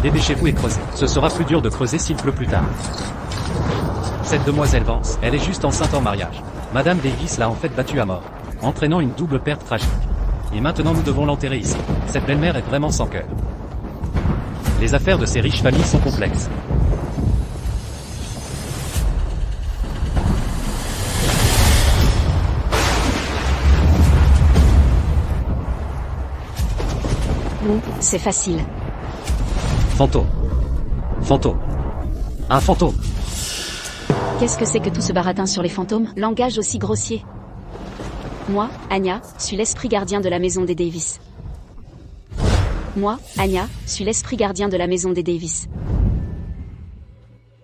Dépêchez-vous et creusez. Ce sera plus dur de creuser s'il pleut plus tard. Cette demoiselle Vance, elle est juste enceinte en mariage. Madame Davis l'a en fait battue à mort, entraînant une double perte tragique. Et maintenant nous devons l'enterrer ici. Cette belle-mère est vraiment sans cœur. Les affaires de ces riches familles sont complexes. C'est facile. Fantôme. Fantôme. Un fantôme. Qu'est-ce que c'est que tout ce baratin sur les fantômes? Langage aussi grossier. Moi, Anya, suis l'esprit gardien de la maison des Davis. Moi, Anya, suis l'esprit gardien de la maison des Davis.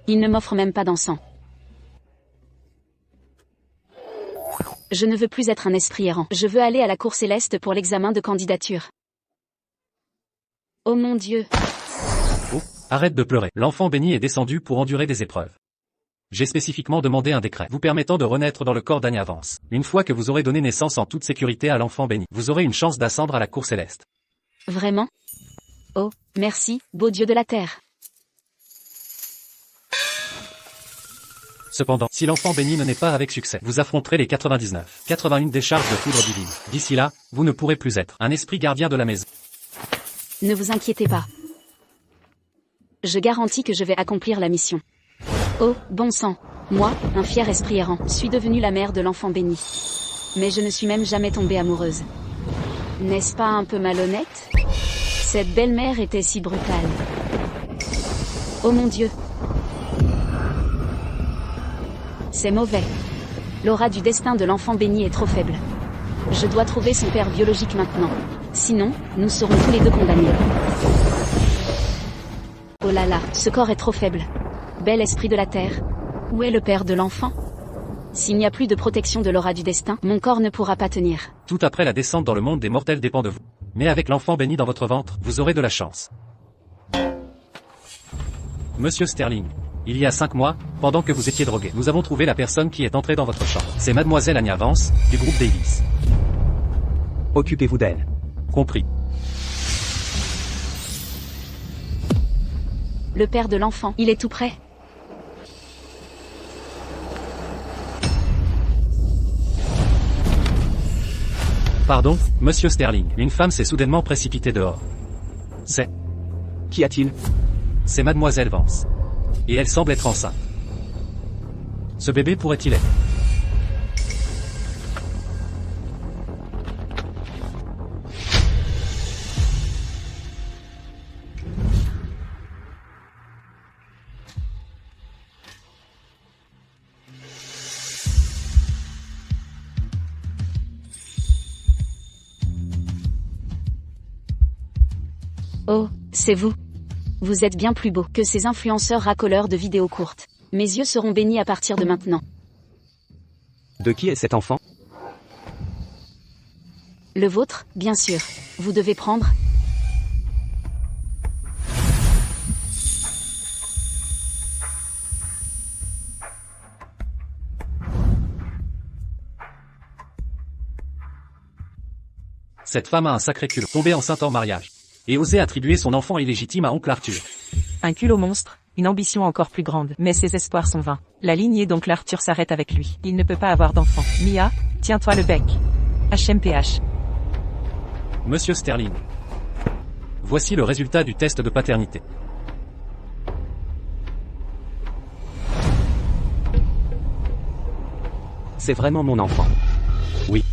Il ne m'offre même pas d'encens. Je ne veux plus être un esprit errant. Je veux aller à la cour céleste pour l'examen de candidature. Oh mon Dieu. Oh, arrête de pleurer. L'enfant béni est descendu pour endurer des épreuves. J'ai spécifiquement demandé un décret vous permettant de renaître dans le corps d'Anya Vance. Une fois que vous aurez donné naissance en toute sécurité à l'enfant béni, vous aurez une chance d'ascendre à la cour céleste. Vraiment? Oh, merci, beau Dieu de la terre. Cependant, si l'enfant béni ne naît pas avec succès, vous affronterez les 81 décharges de foudre divine. D'ici là, vous ne pourrez plus être un esprit gardien de la maison. Ne vous inquiétez pas. Je garantis que je vais accomplir la mission. Oh, bon sang. Moi, un fier esprit errant, suis devenue la mère de l'enfant béni. Mais je ne suis même jamais tombée amoureuse. N'est-ce pas un peu malhonnête? Cette belle-mère était si brutale. Oh mon Dieu. C'est mauvais. L'aura du destin de l'enfant béni est trop faible. Je dois trouver son père biologique maintenant. Sinon, nous serons tous les deux condamnés. Oh là là, ce corps est trop faible. Bel esprit de la terre. Où est le père de l'enfant? S'il n'y a plus de protection de l'aura du destin, mon corps ne pourra pas tenir. Tout après la descente dans le monde des mortels dépend de vous. Mais avec l'enfant béni dans votre ventre, vous aurez de la chance. Monsieur Sterling, il y a 5 mois, pendant que vous étiez drogué, nous avons trouvé la personne qui est entrée dans votre chambre. C'est mademoiselle Anya Vance, du groupe Davis. Occupez-vous d'elle. Compris. Le père de l'enfant, il est tout près. Pardon, monsieur Sterling, une femme s'est soudainement précipitée dehors. C'est... Qu'y a-t-il? C'est mademoiselle Vance. Et elle semble être enceinte. Ce bébé pourrait-il être? Oh, c'est vous. Vous êtes bien plus beau que ces influenceurs racoleurs de vidéos courtes. Mes yeux seront bénis à partir de maintenant. De qui est cet enfant? Le vôtre, bien sûr. Vous devez prendre... Cette femme a un sacré culot, tombée enceinte en mariage. Et oser attribuer son enfant illégitime à oncle Arthur. Un culot monstre, une ambition encore plus grande, mais ses espoirs sont vains. La lignée d'oncle Arthur s'arrête avec lui. Il ne peut pas avoir d'enfant. Mia, tiens-toi le bec. HMPH. Monsieur Sterling. Voici le résultat du test de paternité. C'est vraiment mon enfant. Oui.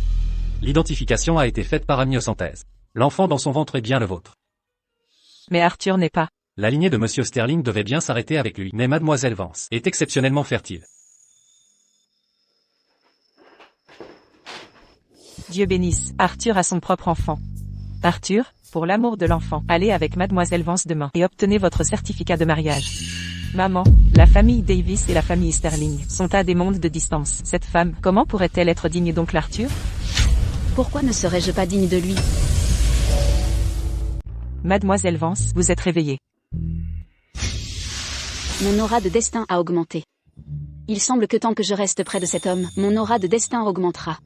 L'identification a été faite par amniosynthèse. L'enfant dans son ventre est bien le vôtre. Mais Arthur n'est pas. La lignée de monsieur Sterling devait bien s'arrêter avec lui, mais mademoiselle Vance est exceptionnellement fertile. Dieu bénisse, Arthur a son propre enfant. Arthur, pour l'amour de l'enfant, allez avec mademoiselle Vance demain et obtenez votre certificat de mariage. Maman, la famille Davis et la famille Sterling sont à des mondes de distance. Cette femme, comment pourrait-elle être digne d'oncle Arthur? Pourquoi ne serais-je pas digne de lui? Mademoiselle Vance, vous êtes réveillée. Mon aura de destin a augmenté. Il semble que tant que je reste près de cet homme, mon aura de destin augmentera.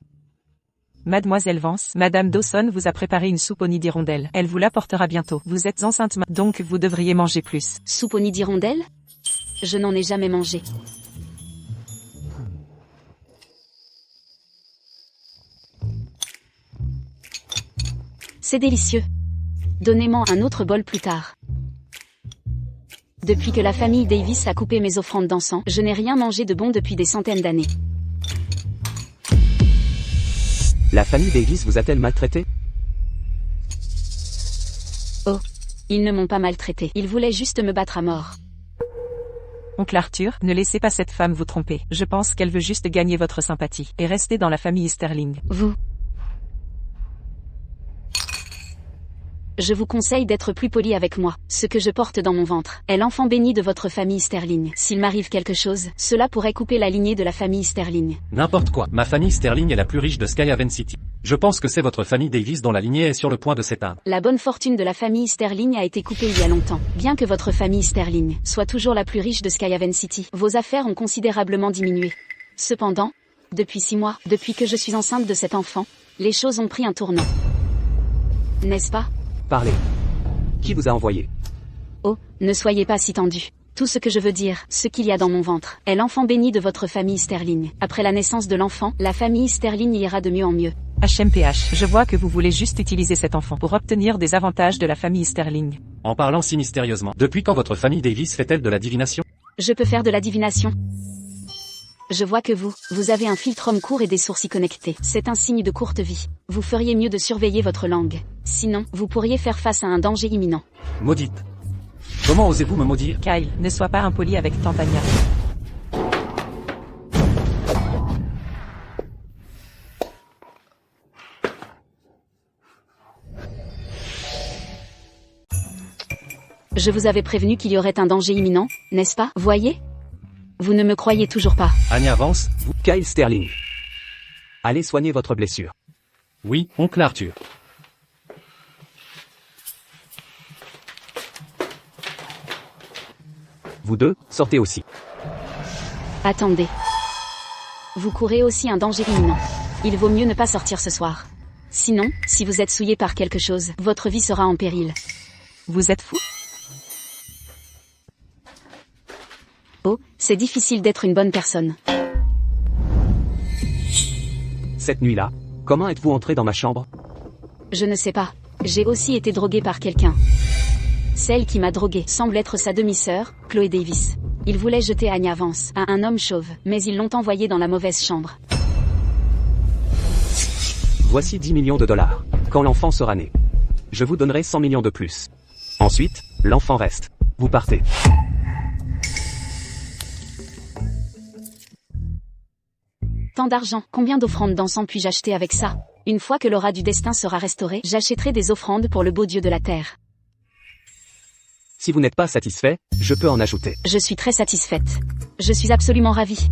Mademoiselle Vance, Madame Dawson vous a préparé une soupe au nid d'hirondelle. Elle vous l'apportera bientôt. Vous êtes enceinte donc vous devriez manger plus. Soupe au nid d'hirondelle? Je n'en ai jamais mangé. C'est délicieux. Donnez-moi un autre bol plus tard. Depuis que la famille Davis a coupé mes offrandes d'encens, je n'ai rien mangé de bon depuis des centaines d'années. La famille Davis vous a-t-elle maltraité? Oh, ils ne m'ont pas maltraité. Ils voulaient juste me battre à mort. Oncle Arthur, ne laissez pas cette femme vous tromper. Je pense qu'elle veut juste gagner votre sympathie et rester dans la famille Sterling. Vous. Je vous conseille d'être plus poli avec moi. Ce que je porte dans mon ventre est l'enfant béni de votre famille Sterling. S'il m'arrive quelque chose, cela pourrait couper la lignée de la famille Sterling. N'importe quoi. Ma famille Sterling est la plus riche de Skyhaven City. Je pense que c'est votre famille Davis dont la lignée est sur le point de s'éteindre. La bonne fortune de la famille Sterling a été coupée il y a longtemps. Bien que votre famille Sterling soit toujours la plus riche de Skyhaven City, vos affaires ont considérablement diminué. Cependant, depuis 6 mois, depuis que je suis enceinte de cet enfant, les choses ont pris un tournant. N'est-ce pas? Parlez. Qui vous a envoyé? Oh, ne soyez pas si tendu. Tout ce que je veux dire, ce qu'il y a dans mon ventre, est l'enfant béni de votre famille Sterling. Après la naissance de l'enfant, la famille Sterling ira de mieux en mieux. HMPH, je vois que vous voulez juste utiliser cet enfant pour obtenir des avantages de la famille Sterling. En parlant si mystérieusement, depuis quand votre famille Davis fait-elle de la divination? Je peux faire de la divination. Je vois que vous avez un philtrum court et des sourcils connectés. C'est un signe de courte vie. Vous feriez mieux de surveiller votre langue. Sinon, vous pourriez faire face à un danger imminent. Maudite. Comment osez-vous me maudire? Kyle, ne sois pas impoli avec tante Anya. Je vous avais prévenu qu'il y aurait un danger imminent, n'est-ce pas? Voyez? Vous ne me croyez toujours pas. Anya Vance, vous... Kyle Sterling. Allez soigner votre blessure. Oui, oncle Arthur. Vous deux, sortez aussi. Attendez. Vous courez aussi un danger imminent. Il vaut mieux ne pas sortir ce soir. Sinon, si vous êtes souillé par quelque chose, votre vie sera en péril. Vous êtes fou? Oh, c'est difficile d'être une bonne personne. Cette nuit-là, comment êtes-vous entré dans ma chambre? Je ne sais pas. J'ai aussi été droguée par quelqu'un. Celle qui m'a droguée semble être sa demi-sœur, Chloé Davis. Ils voulaient jeter Anya Vance à un homme chauve, mais ils l'ont envoyée dans la mauvaise chambre. Voici 10 millions de dollars. Quand l'enfant sera né, je vous donnerai 100 millions de plus. Ensuite, l'enfant reste. Vous partez. Tant d'argent, combien d'offrandes d'encens puis-je acheter avec ça? Une fois que l'aura du destin sera restaurée, j'achèterai des offrandes pour le beau Dieu de la terre. Si vous n'êtes pas satisfait, je peux en ajouter. Je suis très satisfaite. Je suis absolument ravie.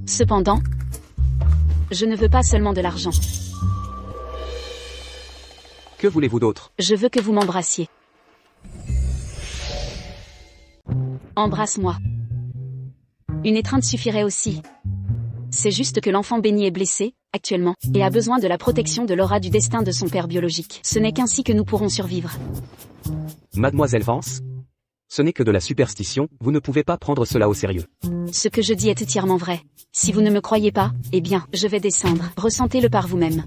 Cependant, je ne veux pas seulement de l'argent. Que voulez-vous d'autre? Je veux que vous m'embrassiez. Embrasse-moi. Une étreinte suffirait aussi. C'est juste que l'enfant béni est blessé, actuellement, et a besoin de la protection de l'aura du destin de son père biologique. Ce n'est qu'ainsi que nous pourrons survivre. Mademoiselle Vance? Ce n'est que de la superstition, vous ne pouvez pas prendre cela au sérieux. Ce que je dis est entièrement vrai. Si vous ne me croyez pas, eh bien, je vais descendre. Ressentez-le par vous-même.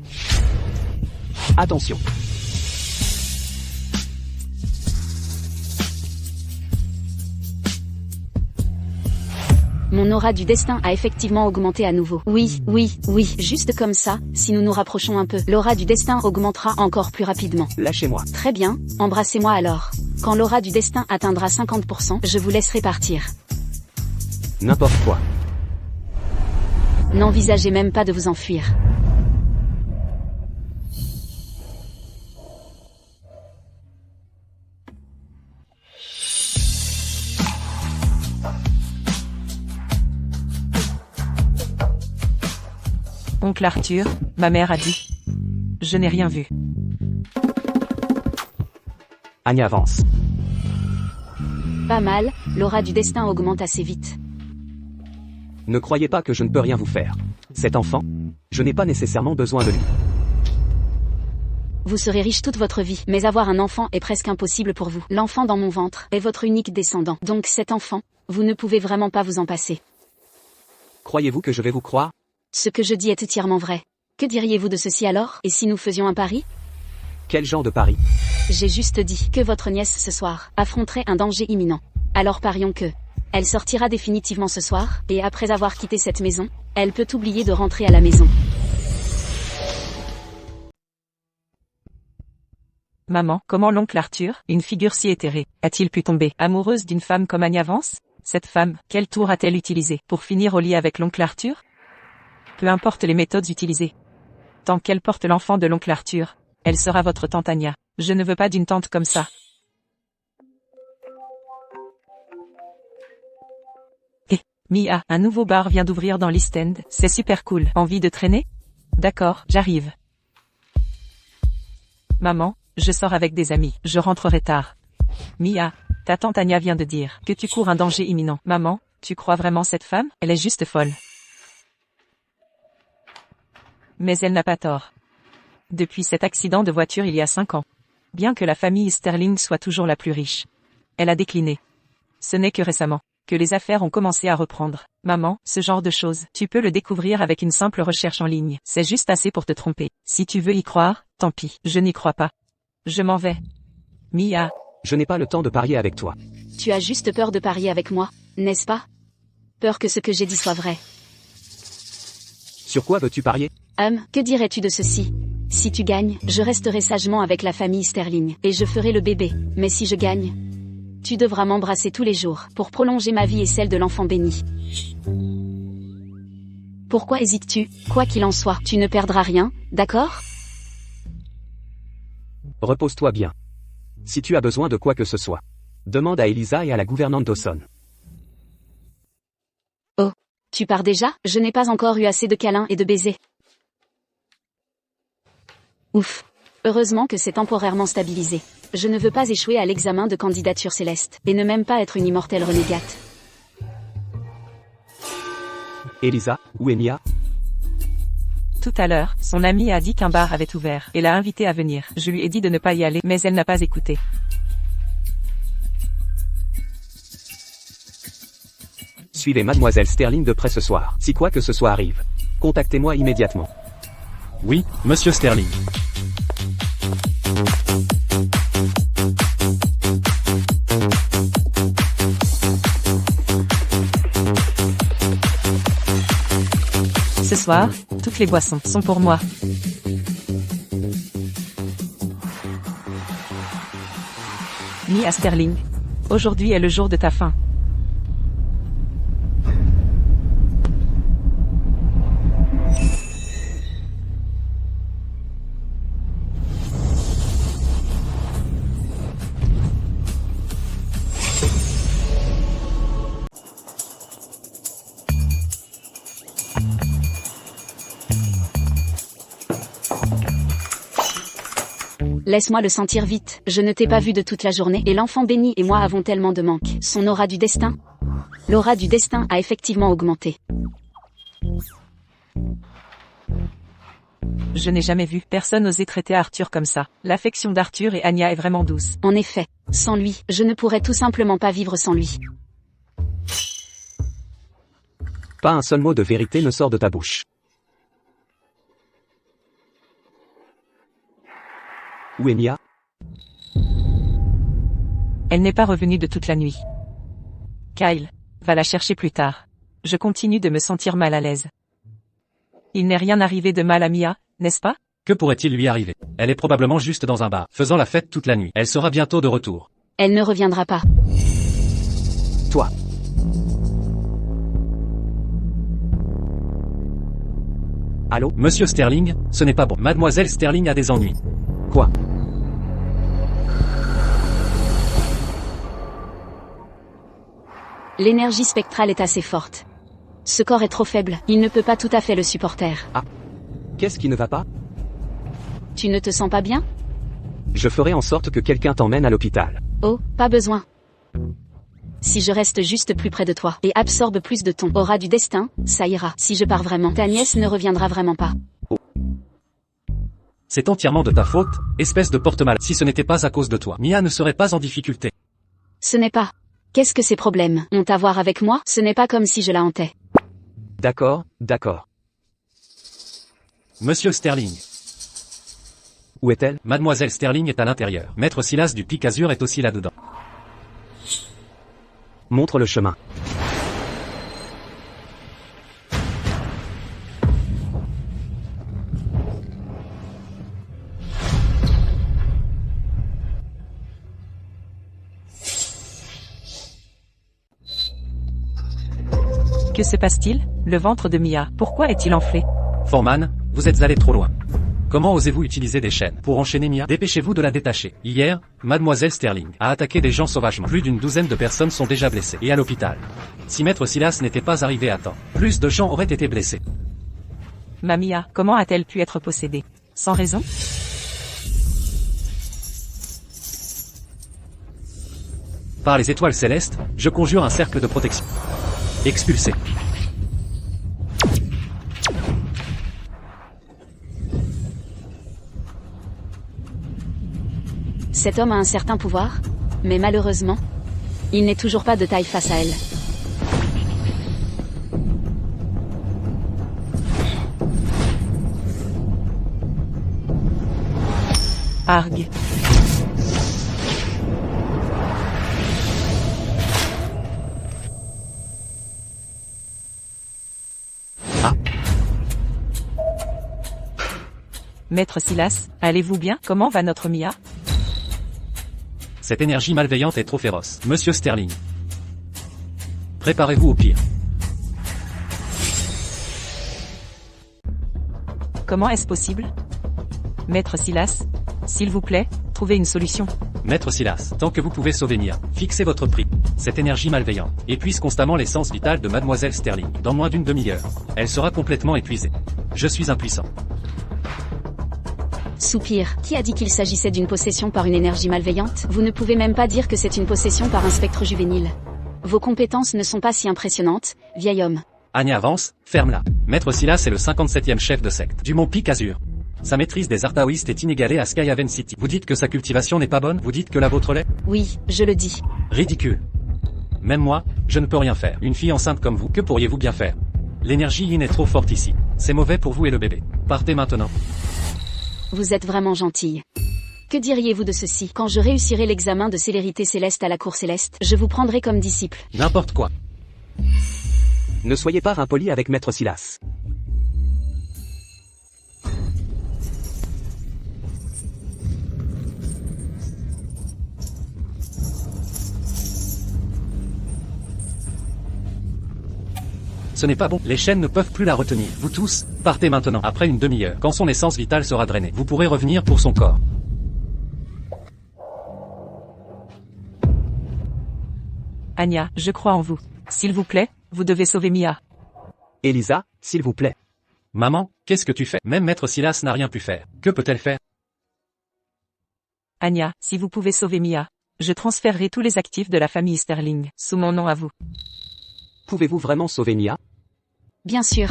Attention. Mon aura du destin a effectivement augmenté à nouveau. Oui, juste comme ça, si nous nous rapprochons un peu, l'aura du destin augmentera encore plus rapidement. Lâchez-moi. Très bien, embrassez-moi alors. Quand l'aura du destin atteindra 50%, je vous laisserai partir. N'importe quoi. N'envisagez même pas de vous enfuir. Oncle Arthur, ma mère a dit. Je n'ai rien vu. Anya Vance. Pas mal, l'aura du destin augmente assez vite. Ne croyez pas que je ne peux rien vous faire. Cet enfant, Je n'ai pas nécessairement besoin de lui. Vous serez riche toute votre vie, mais avoir un enfant est presque impossible pour vous. L'enfant dans mon ventre est votre unique descendant. Donc cet enfant, vous ne pouvez vraiment pas vous en passer. Croyez-vous que je vais vous croire? Ce que je dis est entièrement vrai. Que diriez-vous de ceci alors? Et si nous faisions un pari? Quel genre de pari? J'ai juste dit que votre nièce ce soir affronterait un danger imminent. Alors parions que elle sortira définitivement ce soir, et après avoir quitté cette maison, elle peut oublier de rentrer à la maison. Maman, comment l'oncle Arthur, une figure si éthérée, a-t-il pu tomber amoureuse d'une femme comme Anya Vance? Cette femme, quel tour a-t-elle utilisé pour finir au lit avec l'oncle Arthur? Peu importe les méthodes utilisées. Tant qu'elle porte l'enfant de l'oncle Arthur, elle sera votre tante Anya. Je ne veux pas d'une tante comme ça. Eh, Mia, un nouveau bar vient d'ouvrir dans l'East End, c'est super cool. Envie de traîner? D'accord, j'arrive. Maman, je sors avec des amis, je rentrerai tard. Mia, ta tante Anya vient de dire que tu cours un danger imminent. Maman, tu crois vraiment cette femme? Elle est juste folle. Mais elle n'a pas tort. Depuis cet accident de voiture il y a 5 ans. Bien que la famille Sterling soit toujours la plus riche, elle a décliné. Ce n'est que récemment que les affaires ont commencé à reprendre. Maman, ce genre de choses, tu peux le découvrir avec une simple recherche en ligne. C'est juste assez pour te tromper. Si tu veux y croire, tant pis. Je n'y crois pas. Je m'en vais. Mia. Je n'ai pas le temps de parier avec toi. Tu as juste peur de parier avec moi, n'est-ce pas? Peur que ce que j'ai dit soit vrai. Sur quoi veux-tu parier? Que dirais-tu de ceci? Si tu gagnes, je resterai sagement avec la famille Sterling, et je ferai le bébé. Mais si je gagne, tu devras m'embrasser tous les jours, pour prolonger ma vie et celle de l'enfant béni. Pourquoi hésites-tu? Quoi qu'il en soit, tu ne perdras rien, d'accord? Repose-toi bien. Si tu as besoin de quoi que ce soit, demande à Elisa et à la gouvernante Dawson. Oh, tu pars déjà? Je n'ai pas encore eu assez de câlins et de baisers. Ouf. Heureusement que c'est temporairement stabilisé. Je ne veux pas échouer à l'examen de candidature céleste, et ne même pas être une immortelle renégate. Elisa, où est Mia? Tout à l'heure, son amie a dit qu'un bar avait ouvert, et l'a invitée à venir. Je lui ai dit de ne pas y aller, mais elle n'a pas écouté. Suivez Mademoiselle Sterling de près ce soir. Si quoi que ce soit arrive, contactez-moi immédiatement. Oui, monsieur Sterling. Ce soir, toutes les boissons sont pour moi. Mia Sterling. Aujourd'hui est le jour de ta fin. Laisse-moi le sentir vite, je ne t'ai pas vu de toute la journée, et l'enfant béni et moi avons tellement de manques. Son aura du destin? L'aura du destin a effectivement augmenté. Je n'ai jamais vu personne oser traiter Arthur comme ça. L'affection d'Arthur et Anya est vraiment douce. En effet, sans lui, je ne pourrais tout simplement pas vivre sans lui. Pas un seul mot de vérité ne sort de ta bouche. Où est Mia? Elle n'est pas revenue de toute la nuit. Kyle va la chercher plus tard. Je continue de me sentir mal à l'aise. Il n'est rien arrivé de mal à Mia, n'est-ce pas? Que pourrait-il lui arriver? Elle est probablement juste dans un bar, faisant la fête toute la nuit. Elle sera bientôt de retour. Elle ne reviendra pas. Toi. Allô? Monsieur Sterling, ce n'est pas bon. Mademoiselle Sterling a des ennuis. Quoi? L'énergie spectrale est assez forte. Ce corps est trop faible, il ne peut pas tout à fait le supporter. Ah. Qu'est-ce qui ne va pas? Tu ne te sens pas bien? Je ferai en sorte que quelqu'un t'emmène à l'hôpital. Oh, pas besoin. Si je reste juste plus près de toi, et absorbe plus de ton aura du destin, ça ira. Si je pars vraiment, ta nièce ne reviendra vraiment pas. C'est entièrement de ta faute, espèce de porte-malade. Si ce n'était pas à cause de toi, Mia ne serait pas en difficulté. Ce n'est pas. Qu'est-ce que ces problèmes ont à voir avec moi? Ce n'est pas comme si je la hantais. D'accord, d'accord. Monsieur Sterling. Où est-elle? Mademoiselle Sterling est à l'intérieur. Maître Silas du Pic Azur est aussi là-dedans. Montre le chemin. Que se passe-t-il? Le ventre de Mia, pourquoi est-il enflé? Foreman, vous êtes allé trop loin. Comment osez-vous utiliser des chaînes pour enchaîner Mia? Dépêchez-vous de la détacher. Hier, Mademoiselle Sterling a attaqué des gens sauvagement. Plus d'une douzaine de personnes sont déjà blessées et à l'hôpital. Si Maître Silas n'était pas arrivé à temps, plus de gens auraient été blessés. Ma Mia, comment a-t-elle pu être possédée? Sans raison? Par les étoiles célestes, je conjure un cercle de protection. Expulsé. Cet homme a un certain pouvoir, mais malheureusement, il n'est toujours pas de taille face à elle. Arg. Maître Silas, allez-vous bien? Comment va notre Mia? Cette énergie malveillante est trop féroce. Monsieur Sterling. Préparez-vous au pire. Comment est-ce possible? Maître Silas, s'il vous plaît, trouvez une solution. Maître Silas, tant que vous pouvez sauver Mia, fixez votre prix. Cette énergie malveillante épuise constamment l'essence vitale de Mademoiselle Sterling. Dans moins d'une demi-heure, elle sera complètement épuisée. Je suis impuissant. Soupir. Qui a dit qu'il s'agissait d'une possession par une énergie malveillante? Vous ne pouvez même pas dire que c'est une possession par un spectre juvénile. Vos compétences ne sont pas si impressionnantes, vieil homme. Anya avance, ferme-la. Maître Silas est le 57e chef de secte du Mont Pic Azur. Sa maîtrise des arts taoïstes est inégalée à Skyhaven City. Vous dites que sa cultivation n'est pas bonne? Vous dites que la vôtre l'est? Oui, je le dis. Ridicule. Même moi, je ne peux rien faire. Une fille enceinte comme vous, que pourriez-vous bien faire? L'énergie yin est trop forte ici. C'est mauvais pour vous et le bébé. Partez maintenant. Vous êtes vraiment gentille. Que diriez-vous de ceci? Quand je réussirai l'examen de célérité céleste à la cour céleste, je vous prendrai comme disciple. N'importe quoi. Ne soyez pas impoli avec Maître Silas. Ce n'est pas bon. Les chaînes ne peuvent plus la retenir. Vous tous, partez maintenant. Après une demi-heure, quand son essence vitale sera drainée, vous pourrez revenir pour son corps. Anya, je crois en vous. S'il vous plaît, vous devez sauver Mia. Elisa, s'il vous plaît. Maman, qu'est-ce que tu fais? Même Maître Silas n'a rien pu faire. Que peut-elle faire? Anya, si vous pouvez sauver Mia, je transférerai tous les actifs de la famille Sterling, sous mon nom à vous. Pouvez-vous vraiment sauver Mia? Bien sûr.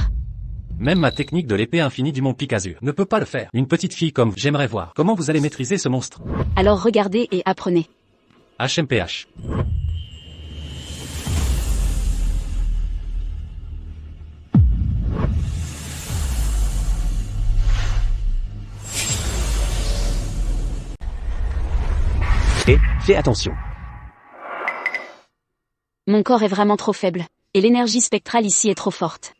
Même ma technique de l'épée infinie du Mont Pic Azur ne peut pas le faire. Une petite fille comme vous, j'aimerais voir comment vous allez maîtriser ce monstre. Alors regardez et apprenez. HMPH. Et, fais attention. Mon corps est vraiment trop faible, et l'énergie spectrale ici est trop forte.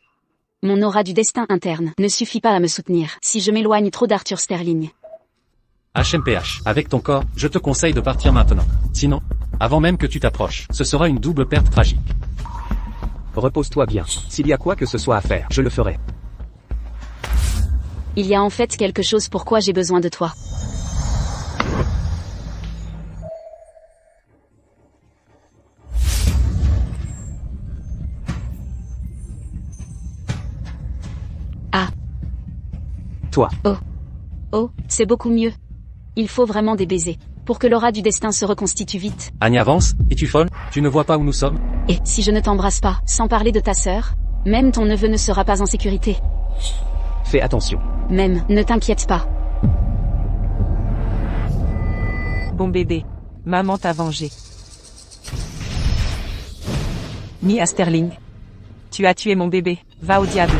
Mon aura du destin interne ne suffit pas à me soutenir si je m'éloigne trop d'Arthur Sterling. HMPH. Avec ton corps, je te conseille de partir maintenant. Sinon, avant même que tu t'approches, ce sera une double perte tragique. Repose-toi bien. S'il y a quoi que ce soit à faire, je le ferai. Il y a en fait quelque chose pourquoi j'ai besoin de toi. Ah. Toi. Oh. Oh, c'est beaucoup mieux. Il faut vraiment des baisers. pour que l'aura du destin se reconstitue vite. Anya avance, es-tu folle? Tu ne vois pas où nous sommes? Et si je ne t'embrasse pas, sans parler de ta sœur, même ton neveu ne sera pas en sécurité. Fais attention. Même, ne t'inquiète pas. Bon bébé. Maman t'a vengé. Mia Sterling. Tu as tué mon bébé. Va au diable.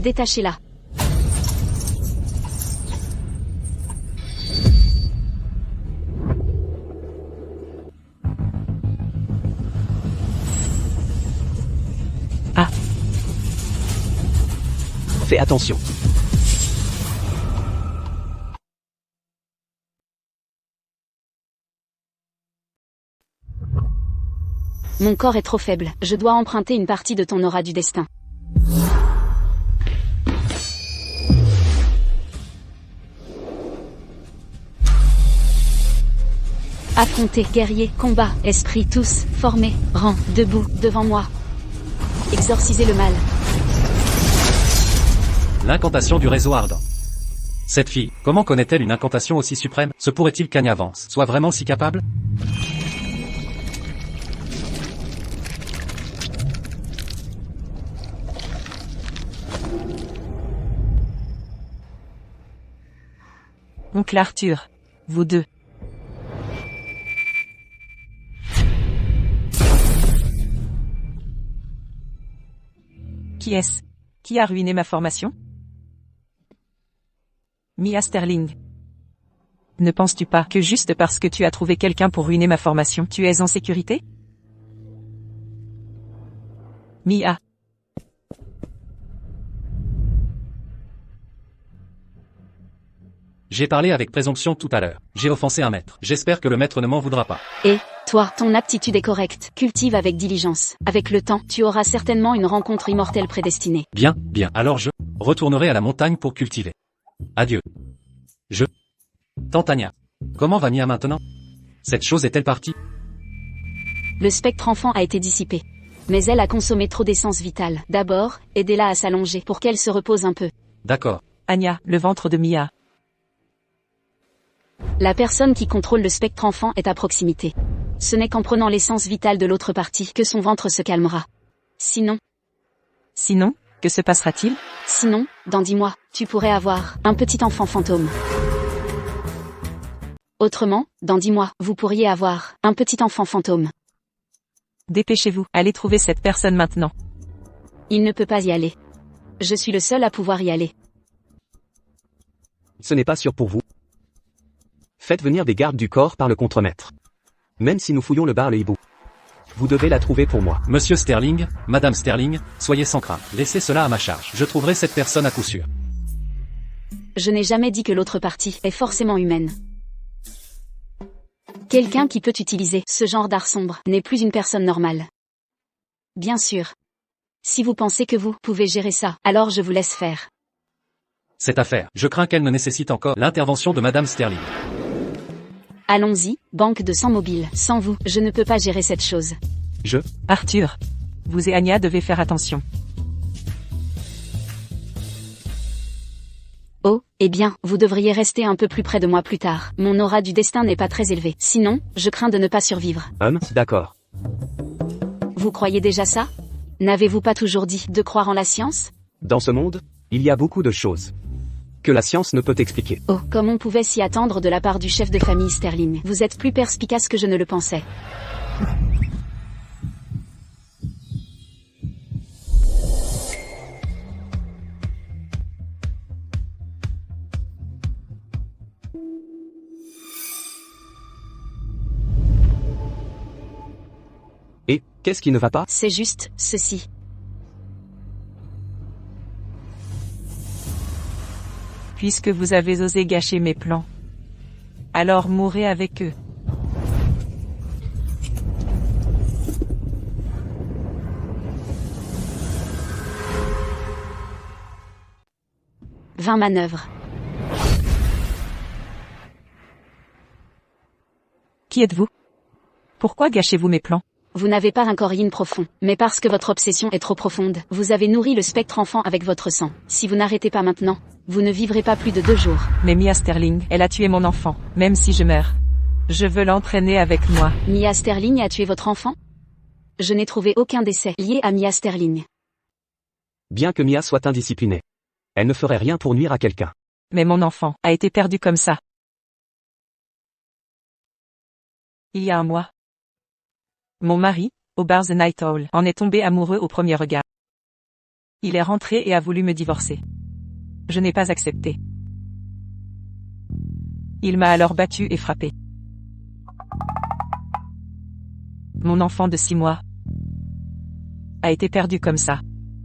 Détachez-la. Ah, Fais attention. Mon corps est trop faible, je dois emprunter une partie de ton aura du destin. Affrontez, guerriers, combat, esprit, tous, formés, rang, debout, devant moi. Exorcisez le mal. L'incantation du réseau ardent. Cette fille, comment connaît-elle une incantation aussi suprême? Se pourrait-il qu'Anya Vance soit vraiment si capable? oncle Arthur. Vous deux. Qui est-ce? Qui a ruiné ma formation? Mia Sterling. Ne penses-tu pas que juste parce que tu as trouvé quelqu'un pour ruiner ma formation, tu es en sécurité? Mia. J'ai parlé avec présomption tout à l'heure. J'ai offensé un maître. J'espère que le maître ne m'en voudra pas. Et, toi, ton aptitude est correcte. Cultive avec diligence. Avec le temps, tu auras certainement une rencontre immortelle prédestinée. Bien, bien. Alors je retournerai à la montagne pour cultiver. Adieu. Tante Anya. Comment va Mia maintenant? Cette chose est-elle partie? Le spectre enfant a été dissipé. Mais elle a consommé trop d'essence vitale. D'abord, aidez-la à s'allonger pour qu'elle se repose un peu. D'accord. Anya, le ventre de Mia. La personne qui contrôle le spectre enfant est à proximité. Ce n'est qu'en prenant l'essence vitale de l'autre partie que son ventre se calmera. Sinon, Que se passera-t-il? dans 10 mois, tu pourrais avoir un petit enfant fantôme. Autrement, dans 10 mois, vous pourriez avoir un petit enfant fantôme. Dépêchez-vous, allez trouver cette personne maintenant. Il ne peut pas y aller. Je suis le seul à pouvoir y aller. Ce n'est pas sûr pour vous. Faites venir des gardes du corps par le contremaître. Même si nous fouillons le bar le hibou. Vous devez la trouver pour moi. Monsieur Sterling, Madame Sterling, soyez sans crainte. Laissez cela à ma charge. Je trouverai cette personne à coup sûr. Je n'ai jamais dit que l'autre partie est forcément humaine. Quelqu'un qui peut utiliser ce genre d'art sombre n'est plus une personne normale. Bien sûr. Si vous pensez que vous pouvez gérer ça, alors je vous laisse faire. Cette affaire, je crains qu'elle ne nécessite encore l'intervention de Madame Sterling. Allons-y, banque de sang mobile. Sans vous, je ne peux pas gérer cette chose. Arthur. Vous et Anya devez faire attention. Oh, eh bien, vous devriez rester un peu plus près de moi plus tard. Mon aura du destin n'est pas très élevé. Sinon, je crains de ne pas survivre. D'accord. Vous croyez déjà ça? N'avez-vous pas toujours dit de croire en la science? Dans ce monde, il y a beaucoup de choses que la science ne peut expliquer. Oh, comme on pouvait s'y attendre de la part du chef de famille Sterling. Vous êtes plus perspicace que je ne le pensais. Et, qu'est-ce qui ne va pas? C'est juste, ceci. Puisque vous avez osé gâcher mes plans. Alors mourrez avec eux. Manœuvres. Qui êtes-vous? Pourquoi gâchez-vous mes plans? Vous n'avez pas un Coryin profond, mais parce que votre obsession est trop profonde, vous avez nourri le spectre enfant avec votre sang. Si vous n'arrêtez pas maintenant, vous ne vivrez pas plus de 2 jours. Mais Mia Sterling, elle a tué mon enfant, même si je meurs. Je veux l'entraîner avec moi. Mia Sterling a tué votre enfant? Je n'ai trouvé aucun décès lié à Mia Sterling. Bien que Mia soit indisciplinée, elle ne ferait rien pour nuire à quelqu'un. Mais mon enfant a été perdu comme ça. Il y a un mois. Mon mari, au bar The Night Owl, en est tombé amoureux au premier regard. Il est rentré et a voulu me divorcer. Je n'ai pas accepté. Il m'a alors battu et frappé. Mon enfant de 6 mois a été perdu comme ça.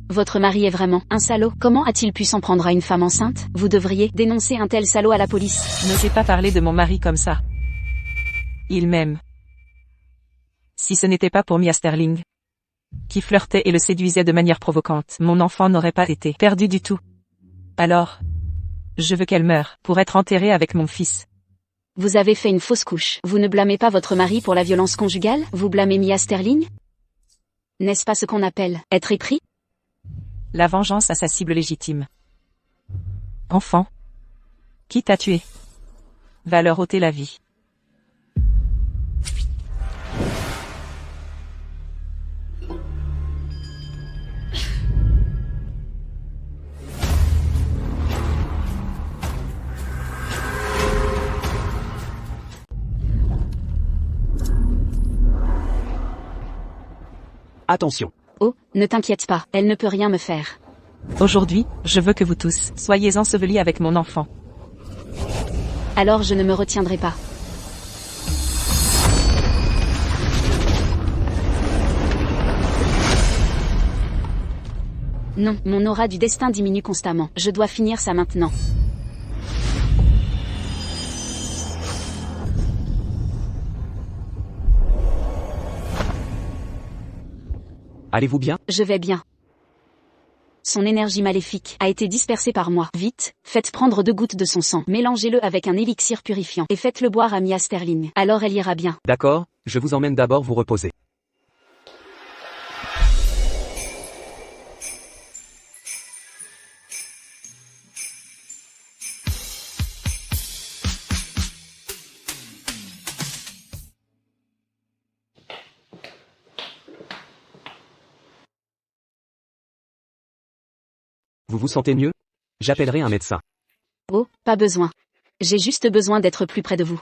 Votre mari est vraiment un salaud. Comment a-t-il pu s'en prendre à une femme enceinte? Vous devriez dénoncer un tel salaud à la police. N'osez pas parler de mon mari comme ça. Il m'aime. Si ce n'était pas pour Mia Sterling, qui flirtait et le séduisait de manière provocante, mon enfant n'aurait pas été perdu du tout. Alors, je veux qu'elle meure, pour être enterrée avec mon fils. Vous avez fait une fausse couche. Vous ne blâmez pas votre mari pour la violence conjugale? Vous blâmez Mia Sterling? N'est-ce pas ce qu'on appelle être épris? La vengeance a sa cible légitime. Enfant, qui t'a tué va leur ôter la vie. Attention. Oh, ne t'inquiète pas, elle ne peut rien me faire. Aujourd'hui, je veux que vous tous soyez ensevelis avec mon enfant. Alors je ne me retiendrai pas. Non, mon aura du destin diminue constamment. Je dois finir ça maintenant. Allez-vous bien? Je vais bien. Son énergie maléfique a été dispersée par moi. Vite, faites prendre 2 gouttes de son sang. Mélangez-le avec un élixir purifiant et faites-le boire à Mia Sterling. Alors elle ira bien. D'accord, je vous emmène d'abord vous reposer. Vous vous sentez mieux? J'appellerai un médecin. Oh, pas besoin. J'ai juste besoin d'être plus près de vous.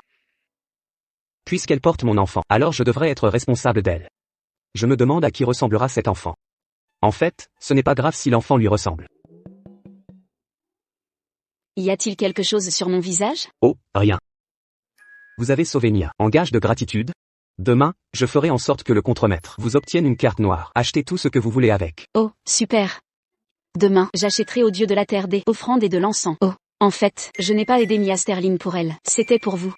Puisqu'elle porte mon enfant, alors je devrais être responsable d'elle. Je me demande à qui ressemblera cet enfant. En fait, ce n'est pas grave si l'enfant lui ressemble. Y a-t-il quelque chose sur mon visage? Oh, rien. Vous avez sauvé Mia. En gage de gratitude, demain, je ferai en sorte que le contremaître vous obtienne une carte noire. Achetez tout ce que vous voulez avec. Oh, super. Demain, j'achèterai au dieu de la terre des offrandes et de l'encens. Oh, en fait, je n'ai pas aidé Mia Sterling pour elle. C'était pour vous.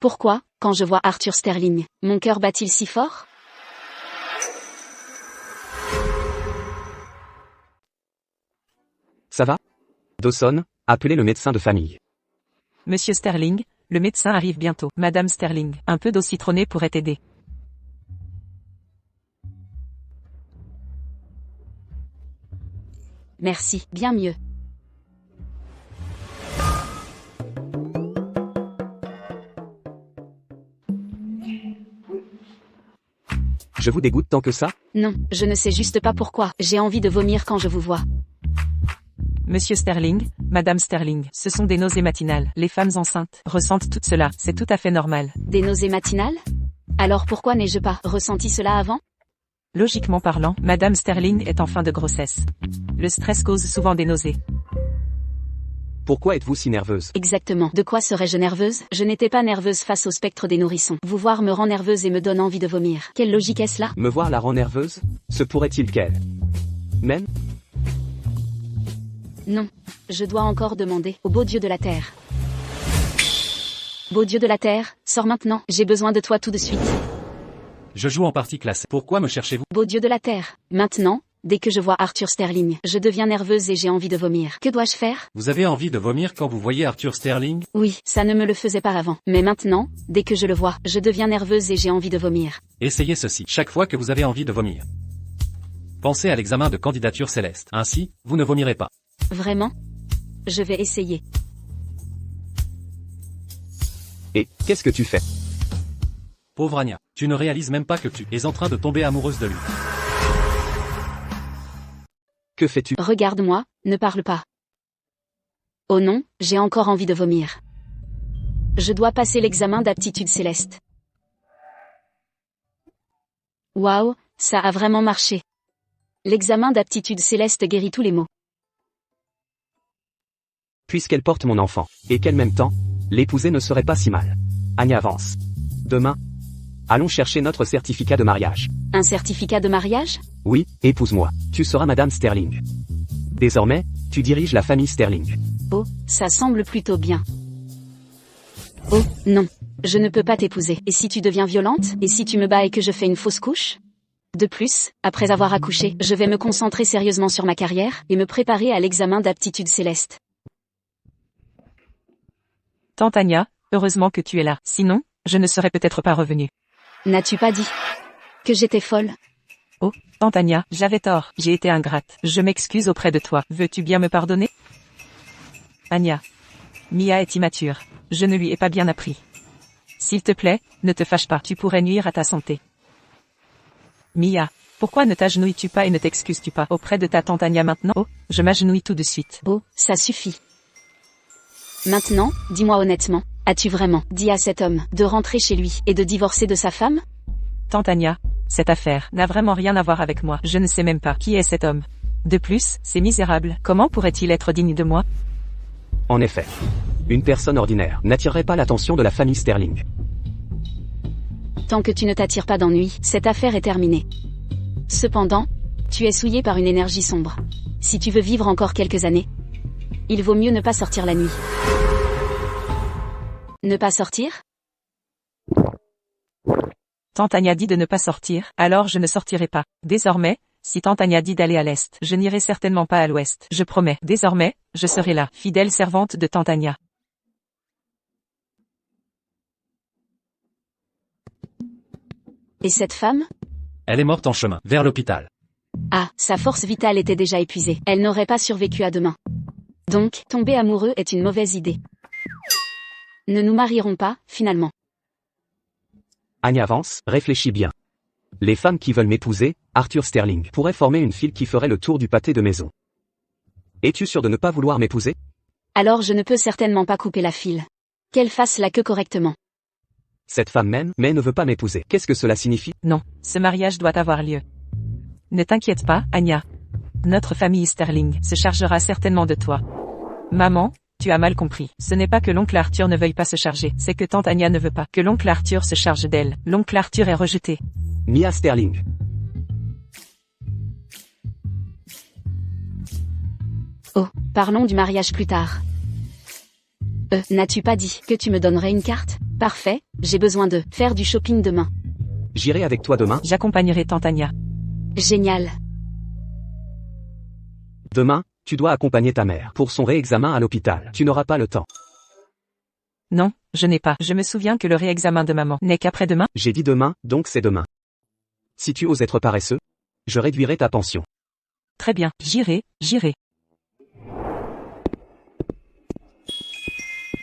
Pourquoi, quand je vois Arthur Sterling, mon cœur bat-il si fort? Ça va? Dawson, appelez le médecin de famille. Monsieur Sterling, le médecin arrive bientôt. Madame Sterling, un peu d'eau citronnée pourrait aider. Merci, bien mieux. Je vous dégoûte tant que ça? Non, je ne sais juste pas pourquoi. J'ai envie de vomir quand je vous vois. Monsieur Sterling, Madame Sterling, ce sont des nausées matinales. Les femmes enceintes ressentent tout cela, c'est tout à fait normal. Des nausées matinales? Alors pourquoi n'ai-je pas ressenti cela avant? Logiquement parlant, Madame Sterling est en fin de grossesse. Le stress cause souvent des nausées. Pourquoi êtes-vous si nerveuse? Exactement. De quoi serais-je nerveuse? Je n'étais pas nerveuse face au spectre des nourrissons. Vous voir me rend nerveuse et me donne envie de vomir. Quelle logique est-ce là? Me voir la rend nerveuse? Se pourrait-il qu'elle même? Non. Je dois encore demander au beau dieu de la terre. Beau dieu de la terre, sors maintenant. J'ai besoin de toi tout de suite. Je joue en partie classée. Pourquoi me cherchez-vous? Beau dieu de la terre. Maintenant, dès que je vois Arthur Sterling, je deviens nerveuse et j'ai envie de vomir. Que dois-je faire? Vous avez envie de vomir quand vous voyez Arthur Sterling? Oui, ça ne me le faisait pas avant. Mais maintenant, dès que je le vois, je deviens nerveuse et j'ai envie de vomir. Essayez ceci chaque fois que vous avez envie de vomir. Pensez à l'examen de candidature céleste. Ainsi, vous ne vomirez pas. Vraiment? Je vais essayer. Et, qu'est-ce que tu fais? Pauvre Anya, tu ne réalises même pas que tu es en train de tomber amoureuse de lui. Que fais-tu? Regarde-moi, ne parle pas. Oh non, j'ai encore envie de vomir. Je dois passer l'examen d'aptitude céleste. Waouh, ça a vraiment marché. L'examen d'aptitude céleste guérit tous les maux. Puisqu'elle porte mon enfant, et qu'elle m'aime tant, l'épouser ne serait pas si mal. Anya avance. Demain, allons chercher notre certificat de mariage. Un certificat de mariage? Oui, épouse-moi. Tu seras Madame Sterling. Désormais, tu diriges la famille Sterling. Oh, ça semble plutôt bien. Oh, non. Je ne peux pas t'épouser. Et si tu deviens violente? Et si tu me bats et que je fais une fausse couche? De plus, après avoir accouché, je vais me concentrer sérieusement sur ma carrière, et me préparer à l'examen d'aptitude céleste. Tante Anya, heureusement que tu es là. Sinon, je ne serais peut-être pas revenue. N'as-tu pas dit que j'étais folle? Oh, Tante Anya, j'avais tort. J'ai été ingrate. Je m'excuse auprès de toi. Veux-tu bien me pardonner? Anya. Mia est immature. Je ne lui ai pas bien appris. S'il te plaît, ne te fâche pas. Tu pourrais nuire à ta santé. Mia, pourquoi ne t'agenouilles-tu pas et ne t'excuses-tu pas auprès de ta tante Anya maintenant? Oh, je m'agenouille tout de suite. Oh, ça suffit. Maintenant, dis-moi honnêtement, as-tu vraiment dit à cet homme de rentrer chez lui et de divorcer de sa femme? Tante Anya, cette affaire n'a vraiment rien à voir avec moi. Je ne sais même pas qui est cet homme. De plus, c'est misérable. Comment pourrait-il être digne de moi? En effet. Une personne ordinaire n'attirerait pas l'attention de la famille Sterling. Tant que tu ne t'attires pas d'ennui, cette affaire est terminée. Cependant, tu es souillé par une énergie sombre. Si tu veux vivre encore quelques années, il vaut mieux ne pas sortir la nuit. Ne pas sortir? Tante Anya dit de ne pas sortir, alors je ne sortirai pas. Désormais, si Tante Anya dit d'aller à l'est, je n'irai certainement pas à l'ouest. Je promets. Désormais, je serai là, fidèle servante de Tante Anya. Et cette femme? Elle est morte en chemin, vers l'hôpital. Ah, sa force vitale était déjà épuisée. Elle n'aurait pas survécu à demain. Donc, tomber amoureux est une mauvaise idée. Ne nous marierons pas, finalement. Anya avance, réfléchis bien. Les femmes qui veulent m'épouser, Arthur Sterling, pourraient former une file qui ferait le tour du pâté de maison. Es-tu sûr de ne pas vouloir m'épouser? Alors je ne peux certainement pas couper la file. Qu'elle fasse la queue correctement. Cette femme m'aime, mais ne veut pas m'épouser. Qu'est-ce que cela signifie? Non, ce mariage doit avoir lieu. Ne t'inquiète pas, Anya. Notre famille Sterling se chargera certainement de toi. Maman, tu as mal compris. Ce n'est pas que l'oncle Arthur ne veuille pas se charger, c'est que tante Anya ne veut pas que l'oncle Arthur se charge d'elle. L'oncle Arthur est rejeté. Mia Sterling. Oh, parlons du mariage plus tard. N'as-tu pas dit que tu me donnerais une carte? Parfait, j'ai besoin de faire du shopping demain. J'irai avec toi demain. J'accompagnerai tante Anya. Génial. Demain, tu dois accompagner ta mère pour son réexamen à l'hôpital. Tu n'auras pas le temps. Non, je n'ai pas. Je me souviens que le réexamen de maman n'est qu'après-demain. J'ai dit demain, donc c'est demain. Si tu oses être paresseux, je réduirai ta pension. Très bien, j'irai.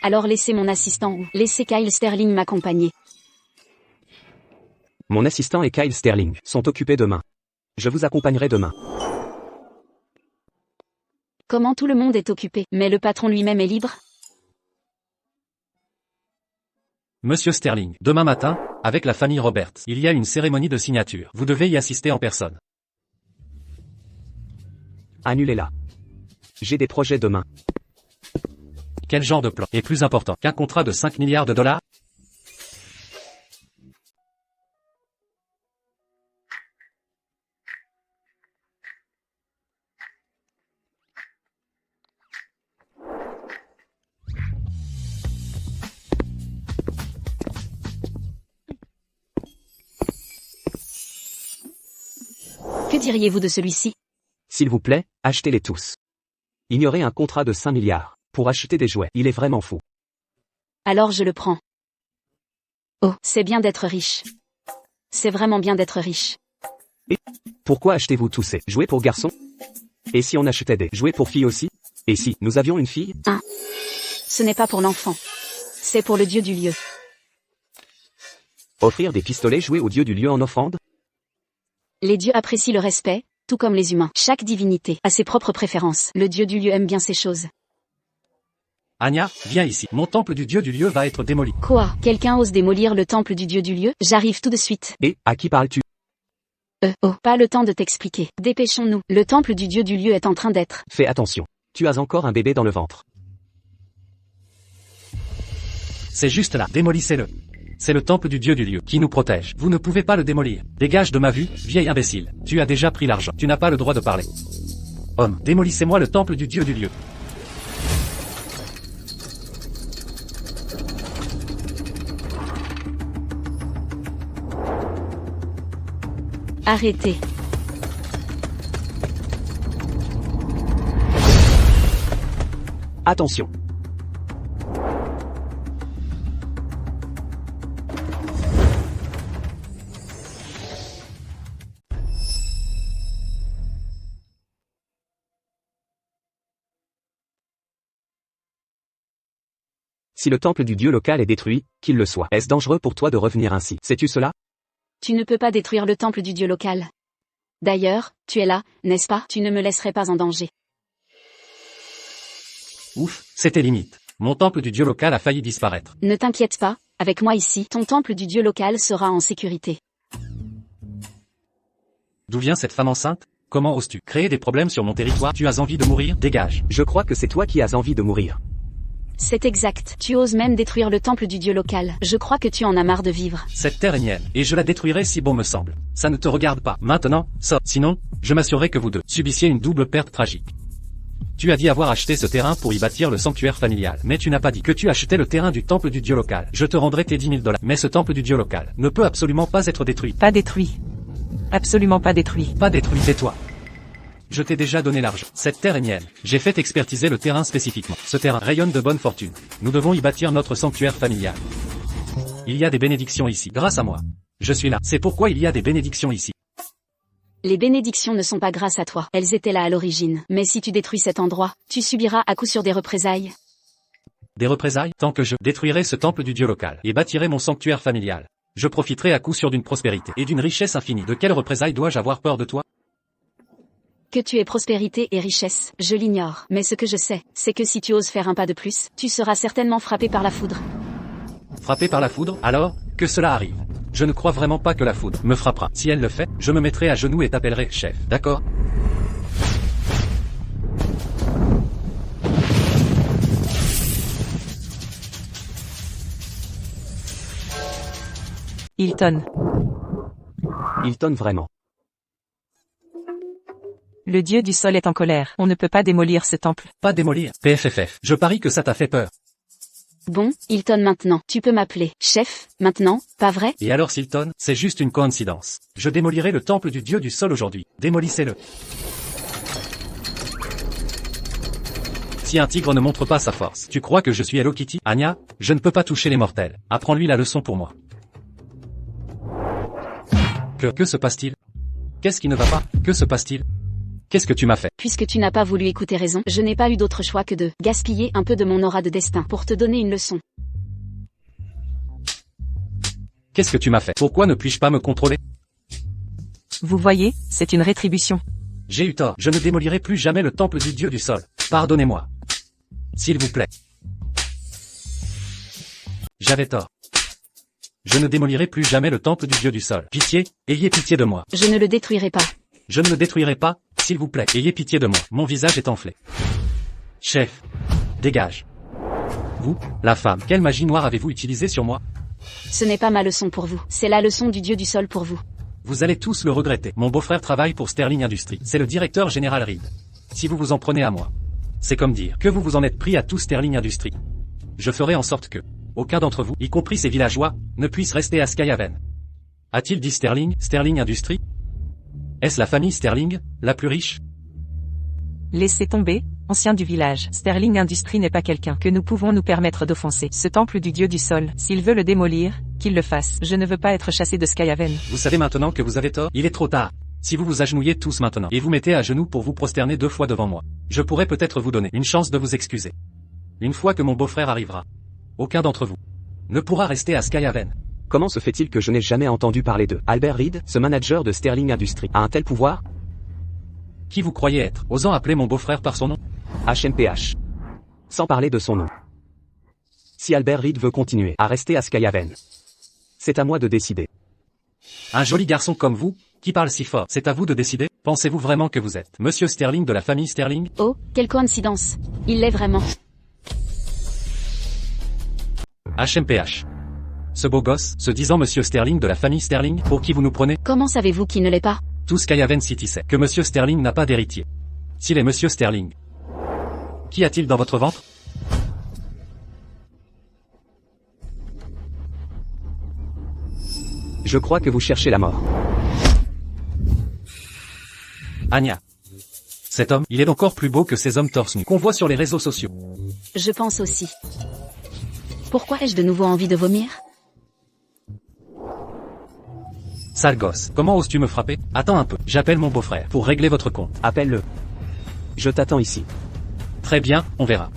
Alors laissez mon assistant ou laissez Kyle Sterling m'accompagner. Mon assistant et Kyle Sterling sont occupés demain. Je vous accompagnerai demain. Comment tout le monde est occupé, mais le patron lui-même est libre? Monsieur Sterling, demain matin, avec la famille Roberts, il y a une cérémonie de signature. Vous devez y assister en personne. Annulez-la. J'ai des projets demain. Quel genre de plan est plus important qu'un contrat de 5 milliards de dollars? Que diriez-vous de celui-ci? S'il vous plaît, achetez-les tous. Ignorez un contrat de 5 milliards. Pour acheter des jouets, il est vraiment fou. Alors je le prends. Oh, c'est bien d'être riche. C'est vraiment bien d'être riche. Pourquoi achetez-vous tous ces jouets pour garçons? Et si on achetait des jouets pour filles aussi? Et si nous avions une fille? Ce n'est pas pour l'enfant. C'est pour le dieu du lieu. Offrir des pistolets joués au dieu du lieu en offrande? Les dieux apprécient le respect, tout comme les humains. Chaque divinité a ses propres préférences. Le dieu du lieu aime bien ces choses. Anya, viens ici. Mon temple du dieu du lieu va être démoli. Quoi? Quelqu'un ose démolir le temple du dieu du lieu? J'arrive tout de suite. Et, à qui parles-tu? Oh, pas le temps de t'expliquer. Dépêchons-nous. Le temple du dieu du lieu est en train d'être. Fais attention. Tu as encore un bébé dans le ventre. C'est juste là. Démolissez-le. C'est le temple du dieu du lieu qui nous protège. Vous ne pouvez pas le démolir. Dégage de ma vue, vieil imbécile. Tu as déjà pris l'argent. Tu n'as pas le droit de parler. Homme, démolissez-moi le temple du dieu du lieu. Arrêtez. Attention. Si le temple du dieu local est détruit, qu'il le soit. Est-ce dangereux pour toi de revenir ainsi? Sais-tu cela? Tu ne peux pas détruire le temple du dieu local. D'ailleurs, tu es là, n'est-ce pas? Tu ne me laisserais pas en danger. Ouf, c'était limite. Mon temple du dieu local a failli disparaître. Ne t'inquiète pas, avec moi ici, ton temple du dieu local sera en sécurité. D'où vient cette femme enceinte? Comment oses-tu créer des problèmes sur mon territoire? Tu as envie de mourir? Dégage. Je crois que c'est toi qui as envie de mourir. C'est exact. Tu oses même détruire le temple du dieu local. Je crois que tu en as marre de vivre. Cette terre est mienne, et je la détruirai si bon me semble. Ça ne te regarde pas. Maintenant, sors. Sinon, je m'assurerai que vous deux subissiez une double perte tragique. Tu as dit avoir acheté ce terrain pour y bâtir le sanctuaire familial, mais tu n'as pas dit que tu achetais le terrain du temple du dieu local. Je te rendrai tes 10 000 $. Mais ce temple du dieu local ne peut absolument pas être détruit. Pas détruit. Absolument pas détruit. Pas détruit, tais-toi. Je t'ai déjà donné l'argent. Cette terre est mienne. J'ai fait expertiser le terrain spécifiquement. Ce terrain rayonne de bonne fortune. Nous devons y bâtir notre sanctuaire familial. Il y a des bénédictions ici, grâce à moi. Je suis là. C'est pourquoi il y a des bénédictions ici. Les bénédictions ne sont pas grâce à toi. Elles étaient là à l'origine. Mais si tu détruis cet endroit, tu subiras à coup sûr des représailles. Des représailles? Tant que je détruirai ce temple du dieu local et bâtirai mon sanctuaire familial, je profiterai à coup sûr d'une prospérité et d'une richesse infinie. De quelles représailles dois-je avoir peur de toi? Que tu aies prospérité et richesse, je l'ignore. Mais ce que je sais, c'est que si tu oses faire un pas de plus, tu seras certainement frappé par la foudre. Frappé par la foudre? Alors, que cela arrive. Je ne crois vraiment pas que la foudre me frappera. Si elle le fait, je me mettrai à genoux et t'appellerai chef. D'accord? Hilton. Hilton vraiment. Le dieu du sol est en colère. On ne peut pas démolir ce temple. Pas démolir. PFFF. Je parie que ça t'a fait peur. Bon, Hilton maintenant, tu peux m'appeler chef, maintenant, pas vrai? Et alors Silton, c'est juste une coïncidence. Je démolirai le temple du dieu du sol aujourd'hui. Démolissez-le. Si un tigre ne montre pas sa force, tu crois que je suis Hello Kitty? Anya, je ne peux pas toucher les mortels. Apprends-lui la leçon pour moi. Que se passe-t-il? Qu'est-ce qui ne va pas? Que se passe-t-il? Qu'est-ce que tu m'as fait? Puisque tu n'as pas voulu écouter raison, je n'ai pas eu d'autre choix que de gaspiller un peu de mon aura de destin pour te donner une leçon. Qu'est-ce que tu m'as fait? Pourquoi ne puis-je pas me contrôler? Vous voyez, c'est une rétribution. J'ai eu tort. Je ne démolirai plus jamais le temple du dieu du sol. Pardonnez-moi. S'il vous plaît. J'avais tort. Je ne démolirai plus jamais le temple du dieu du sol. Pitié, ayez pitié de moi. Je ne le détruirai pas. Je ne le détruirai pas, s'il vous plaît. Ayez pitié de moi. Mon visage est enflé. Chef. Dégage. Vous, la femme, quelle magie noire avez-vous utilisée sur moi? Ce n'est pas ma leçon pour vous. C'est la leçon du dieu du sol pour vous. Vous allez tous le regretter. Mon beau-frère travaille pour Sterling Industries. C'est le directeur général Reed. Si vous vous en prenez à moi, c'est comme dire que vous vous en êtes pris à tout Sterling Industries. Je ferai en sorte que aucun d'entre vous, y compris ces villageois, ne puisse rester à Skyhaven. A-t-il dit Sterling Industries? Est-ce la famille Sterling, la plus riche? Laissez tomber, ancien du village. Sterling Industries n'est pas quelqu'un que nous pouvons nous permettre d'offenser. Ce temple du dieu du sol, s'il veut le démolir, qu'il le fasse. Je ne veux pas être chassé de Skyhaven. Vous savez maintenant que vous avez tort, il est trop tard. Si vous vous agenouillez tous maintenant, et vous mettez à genoux pour vous prosterner 2 fois devant moi, je pourrais peut-être vous donner une chance de vous excuser. Une fois que mon beau-frère arrivera, aucun d'entre vous ne pourra rester à Skyhaven. Comment se fait-il que je n'ai jamais entendu parler de Albert Reed, ce manager de Sterling Industries, a un tel pouvoir? Qui vous croyez être, osant appeler mon beau-frère par son nom? HMPH. Sans parler de son nom. Si Albert Reed veut continuer à rester à Skyhaven, c'est à moi de décider. Un joli garçon comme vous, qui parle si fort, c'est à vous de décider? Pensez-vous vraiment que vous êtes Monsieur Sterling de la famille Sterling? Oh, quelle coïncidence. Il l'est vraiment. HMPH. Ce beau gosse, se disant Monsieur Sterling de la famille Sterling, pour qui vous nous prenez? Comment savez-vous qu'il ne l'est pas? Tout Skyhaven City sait que Monsieur Sterling n'a pas d'héritier. S'il est Monsieur Sterling, qu'y a-t-il dans votre ventre? Je crois que vous cherchez la mort. Anya. Cet homme, il est encore plus beau que ces hommes torse nus qu'on voit sur les réseaux sociaux. Je pense aussi. Pourquoi ai-je de nouveau envie de vomir? Sale gosse, comment oses-tu me frapper? Attends un peu, j'appelle mon beau-frère pour régler votre compte. Appelle-le. Je t'attends ici. Très bien, on verra.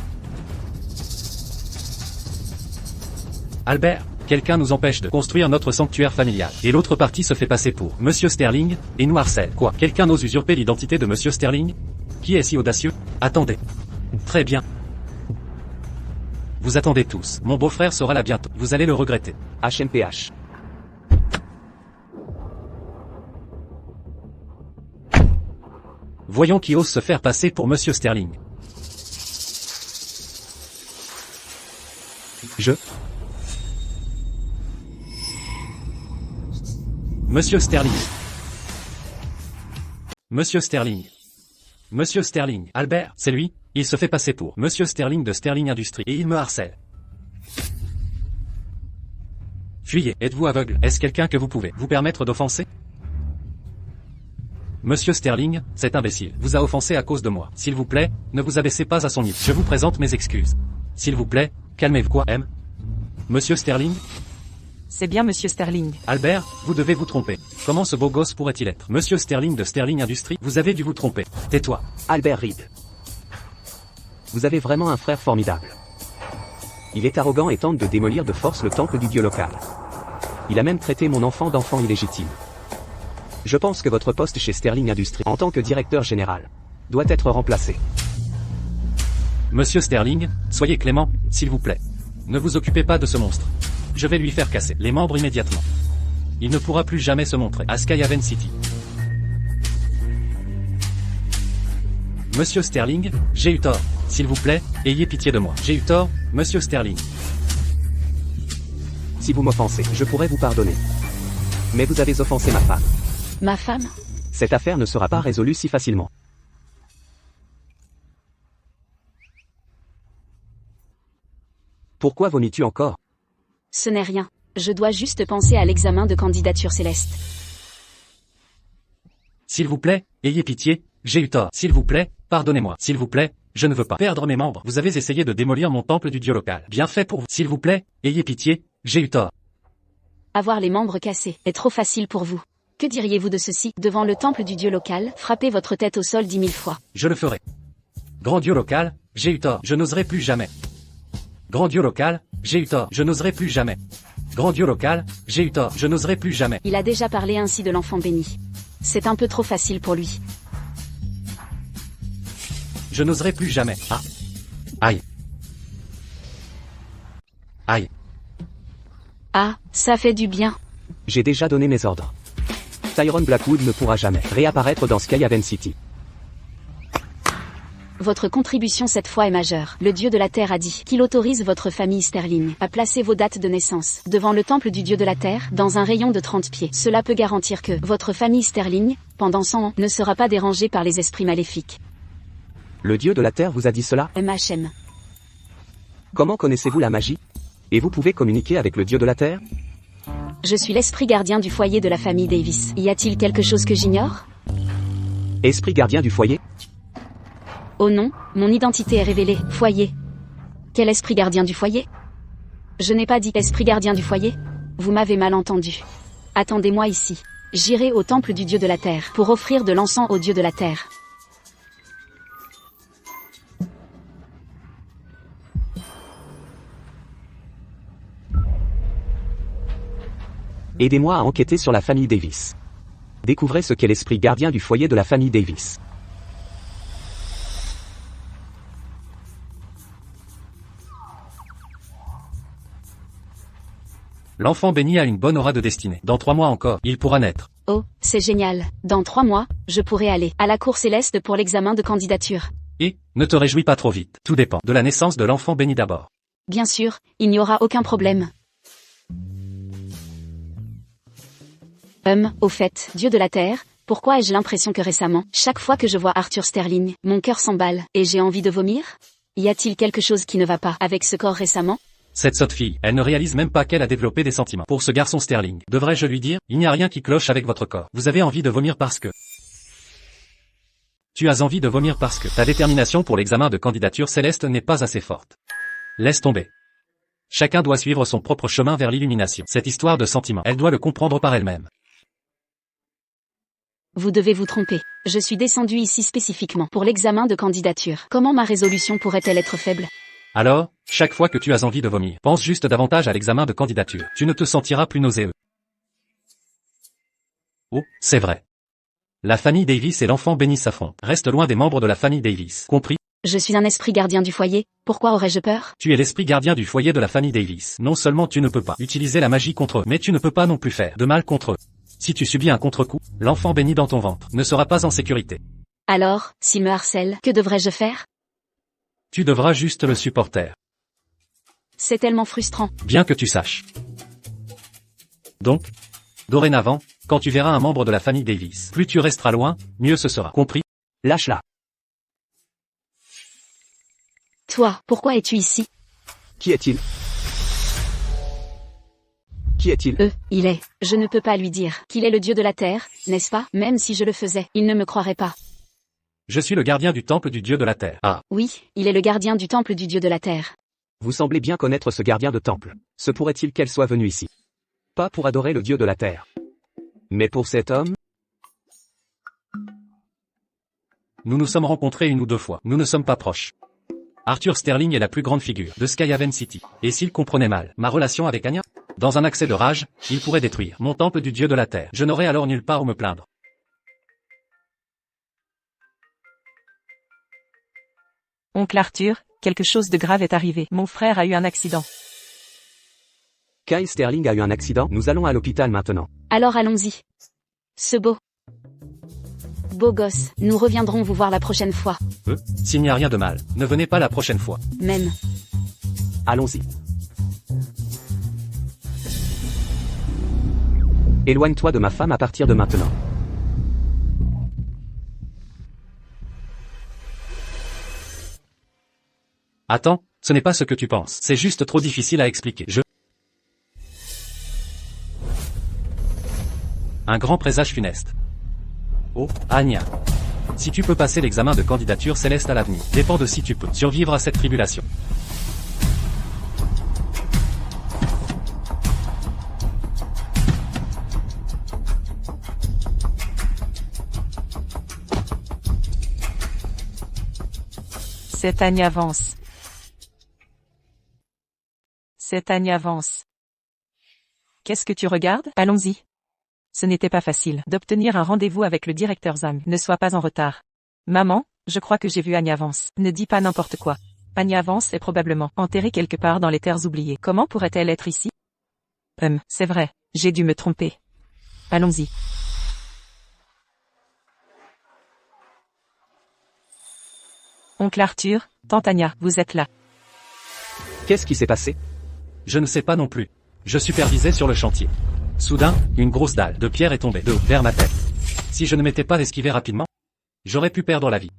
Albert, quelqu'un nous empêche de construire notre sanctuaire familial. Et l'autre partie se fait passer pour Monsieur Sterling, et nous harcèle. Quoi? Quelqu'un ose usurper l'identité de Monsieur Sterling? Qui est si audacieux? Attendez. Très bien. Vous attendez tous. Mon beau-frère sera là bientôt. Vous allez le regretter. HMPH. Voyons qui ose se faire passer pour Monsieur Sterling. Monsieur Sterling. Monsieur Sterling. Monsieur Sterling. Albert, c'est lui, il se fait passer pour Monsieur Sterling de Sterling Industries et il me harcèle. Fuyez, êtes-vous aveugle? Est-ce quelqu'un que vous pouvez vous permettre d'offenser? Monsieur Sterling, cet imbécile vous a offensé à cause de moi. S'il vous plaît, ne vous abaissez pas à son niveau. Je vous présente mes excuses. S'il vous plaît, calmez-vous. Quoi, M? Monsieur Sterling? C'est bien Monsieur Sterling. Albert, vous devez vous tromper. Comment ce beau gosse pourrait-il être Monsieur Sterling de Sterling Industries? Vous avez dû vous tromper. Tais-toi. Albert Reed. Vous avez vraiment un frère formidable. Il est arrogant et tente de démolir de force le temple du dieu local. Il a même traité mon enfant d'enfant illégitime. Je pense que votre poste chez Sterling Industries, en tant que directeur général, doit être remplacé. Monsieur Sterling, soyez clément, s'il vous plaît. Ne vous occupez pas de ce monstre. Je vais lui faire casser les membres immédiatement. Il ne pourra plus jamais se montrer à Skyhaven City. Monsieur Sterling, j'ai eu tort. S'il vous plaît, ayez pitié de moi. J'ai eu tort, Monsieur Sterling. Si vous m'offensez, je pourrais vous pardonner. Mais vous avez offensé ma femme. Ma femme? Cette affaire ne sera pas résolue si facilement. Pourquoi vomis-tu encore? Ce n'est rien. Je dois juste penser à l'examen de candidature céleste. S'il vous plaît, ayez pitié, j'ai eu tort. S'il vous plaît, pardonnez-moi. S'il vous plaît, je ne veux pas perdre mes membres. Vous avez essayé de démolir mon temple du dieu local. Bien fait pour vous. S'il vous plaît, ayez pitié, j'ai eu tort. Avoir les membres cassés est trop facile pour vous. Que diriez-vous de ceci? Devant le temple du dieu local, frappez votre tête au sol 10 000 fois. Je le ferai. Grand dieu local, j'ai eu tort. Je n'oserai plus jamais. Grand dieu local, j'ai eu tort. Je n'oserai plus jamais. Grand dieu local, j'ai eu tort. Je n'oserai plus jamais. Il a déjà parlé ainsi de l'enfant béni. C'est un peu trop facile pour lui. Je n'oserai plus jamais. Ah. Aïe. Aïe. Ah, ça fait du bien. J'ai déjà donné mes ordres. Tyrone Blackwood ne pourra jamais réapparaître dans Skyhaven City. Votre contribution cette fois est majeure. Le dieu de la terre a dit qu'il autorise votre famille Sterling à placer vos dates de naissance devant le temple du dieu de la terre, dans un rayon de 30 pieds. Cela peut garantir que votre famille Sterling, pendant 100 ans, ne sera pas dérangée par les esprits maléfiques. Le dieu de la terre vous a dit cela? MHM. Comment connaissez-vous la magie? Et vous pouvez communiquer avec le dieu de la terre? Je suis l'esprit gardien du foyer de la famille Davis. Y a-t-il quelque chose que j'ignore? Esprit gardien du foyer? Oh non, mon identité est révélée. Foyer. Quel esprit gardien du foyer? Je n'ai pas dit esprit gardien du foyer. Vous m'avez mal entendu. Attendez-moi ici. J'irai au temple du dieu de la terre pour offrir de l'encens au dieu de la terre. Aidez-moi à enquêter sur la famille Davis. Découvrez ce qu'est l'esprit gardien du foyer de la famille Davis. L'enfant béni a une bonne aura de destinée. Dans 3 mois encore, il pourra naître. Oh, c'est génial. Dans 3 mois, je pourrai aller à la cour céleste pour l'examen de candidature. Et, ne te réjouis pas trop vite. Tout dépend de la naissance de l'enfant béni d'abord. Bien sûr, il n'y aura aucun problème. Au fait, dieu de la terre, pourquoi ai-je l'impression que récemment, chaque fois que je vois Arthur Sterling, mon cœur s'emballe, et j'ai envie de vomir? Y a-t-il quelque chose qui ne va pas avec ce corps récemment? Cette sotte fille, elle ne réalise même pas qu'elle a développé des sentiments. Pour ce garçon Sterling, devrais-je lui dire, il n'y a rien qui cloche avec votre corps. Vous avez envie de vomir parce que... Tu as envie de vomir parce que ta détermination pour l'examen de candidature céleste n'est pas assez forte. Laisse tomber. Chacun doit suivre son propre chemin vers l'illumination. Cette histoire de sentiments, elle doit le comprendre par elle-même. Vous devez vous tromper. Je suis descendu ici spécifiquement pour l'examen de candidature. Comment ma résolution pourrait-elle être faible? Alors, chaque fois que tu as envie de vomir, pense juste davantage à l'examen de candidature. Tu ne te sentiras plus nauséeux. Oh, c'est vrai. La famille Davis et l'enfant béni s'affrontent. Reste loin des membres de la famille Davis. Compris? Je suis un esprit gardien du foyer, pourquoi aurais-je peur? Tu es l'esprit gardien du foyer de la famille Davis. Non seulement tu ne peux pas utiliser la magie contre eux, mais tu ne peux pas non plus faire de mal contre eux. Si tu subis un contre-coup, l'enfant béni dans ton ventre ne sera pas en sécurité. Alors, s'il me harcèle, que devrais-je faire? Tu devras juste le supporter. C'est tellement frustrant. Bien que tu saches. Donc, dorénavant, quand tu verras un membre de la famille Davis, plus tu resteras loin, mieux ce sera. Compris? Lâche-la. Toi, pourquoi es-tu ici? Qui est-il? Qui est-il? Il est. Je ne peux pas lui dire qu'il est le dieu de la terre, n'est-ce pas? Même si je le faisais, il ne me croirait pas. Je suis le gardien du temple du dieu de la terre. Ah. Oui, il est le gardien du temple du dieu de la terre. Vous semblez bien connaître ce gardien de temple. Se pourrait-il qu'elle soit venue ici? Pas pour adorer le dieu de la terre. Mais pour cet homme? Nous nous sommes rencontrés 1 ou 2 fois. Nous ne sommes pas proches. Arthur Sterling est la plus grande figure de Skyhaven City. Et s'il comprenait mal ma relation avec Anya? Dans un accès de rage, il pourrait détruire mon temple du dieu de la terre. Je n'aurais alors nulle part où me plaindre. Oncle Arthur, quelque chose de grave est arrivé. Mon frère a eu un accident. Kyle Sterling a eu un accident, nous allons à l'hôpital maintenant. Alors allons-y. Ce beau gosse, nous reviendrons vous voir la prochaine fois. S'il n'y a rien de mal, ne venez pas la prochaine fois. Même. Allons-y. Éloigne-toi de ma femme à partir de maintenant. Attends, ce n'est pas ce que tu penses. C'est juste trop difficile à expliquer. Un grand présage funeste. Oh, Anya. Si tu peux passer l'examen de candidature céleste à l'avenir, dépend de si tu peux survivre à cette tribulation. Cette Anya avance. Cette Anya avance. Qu'est-ce que tu regardes? Allons-y. Ce n'était pas facile d'obtenir un rendez-vous avec le directeur Zhang. Ne sois pas en retard. Maman, je crois que j'ai vu Anya Vance. Ne dis pas n'importe quoi. Anya Vance est probablement enterrée quelque part dans les terres oubliées. Comment pourrait-elle être ici? C'est vrai, j'ai dû me tromper. Allons-y. Oncle Arthur, tante Anya, vous êtes là. Qu'est-ce qui s'est passé? Je ne sais pas non plus. Je supervisais sur le chantier. Soudain, une grosse dalle de pierre est tombée de haut vers ma tête. Si je ne m'étais pas esquivé rapidement, j'aurais pu perdre la vie.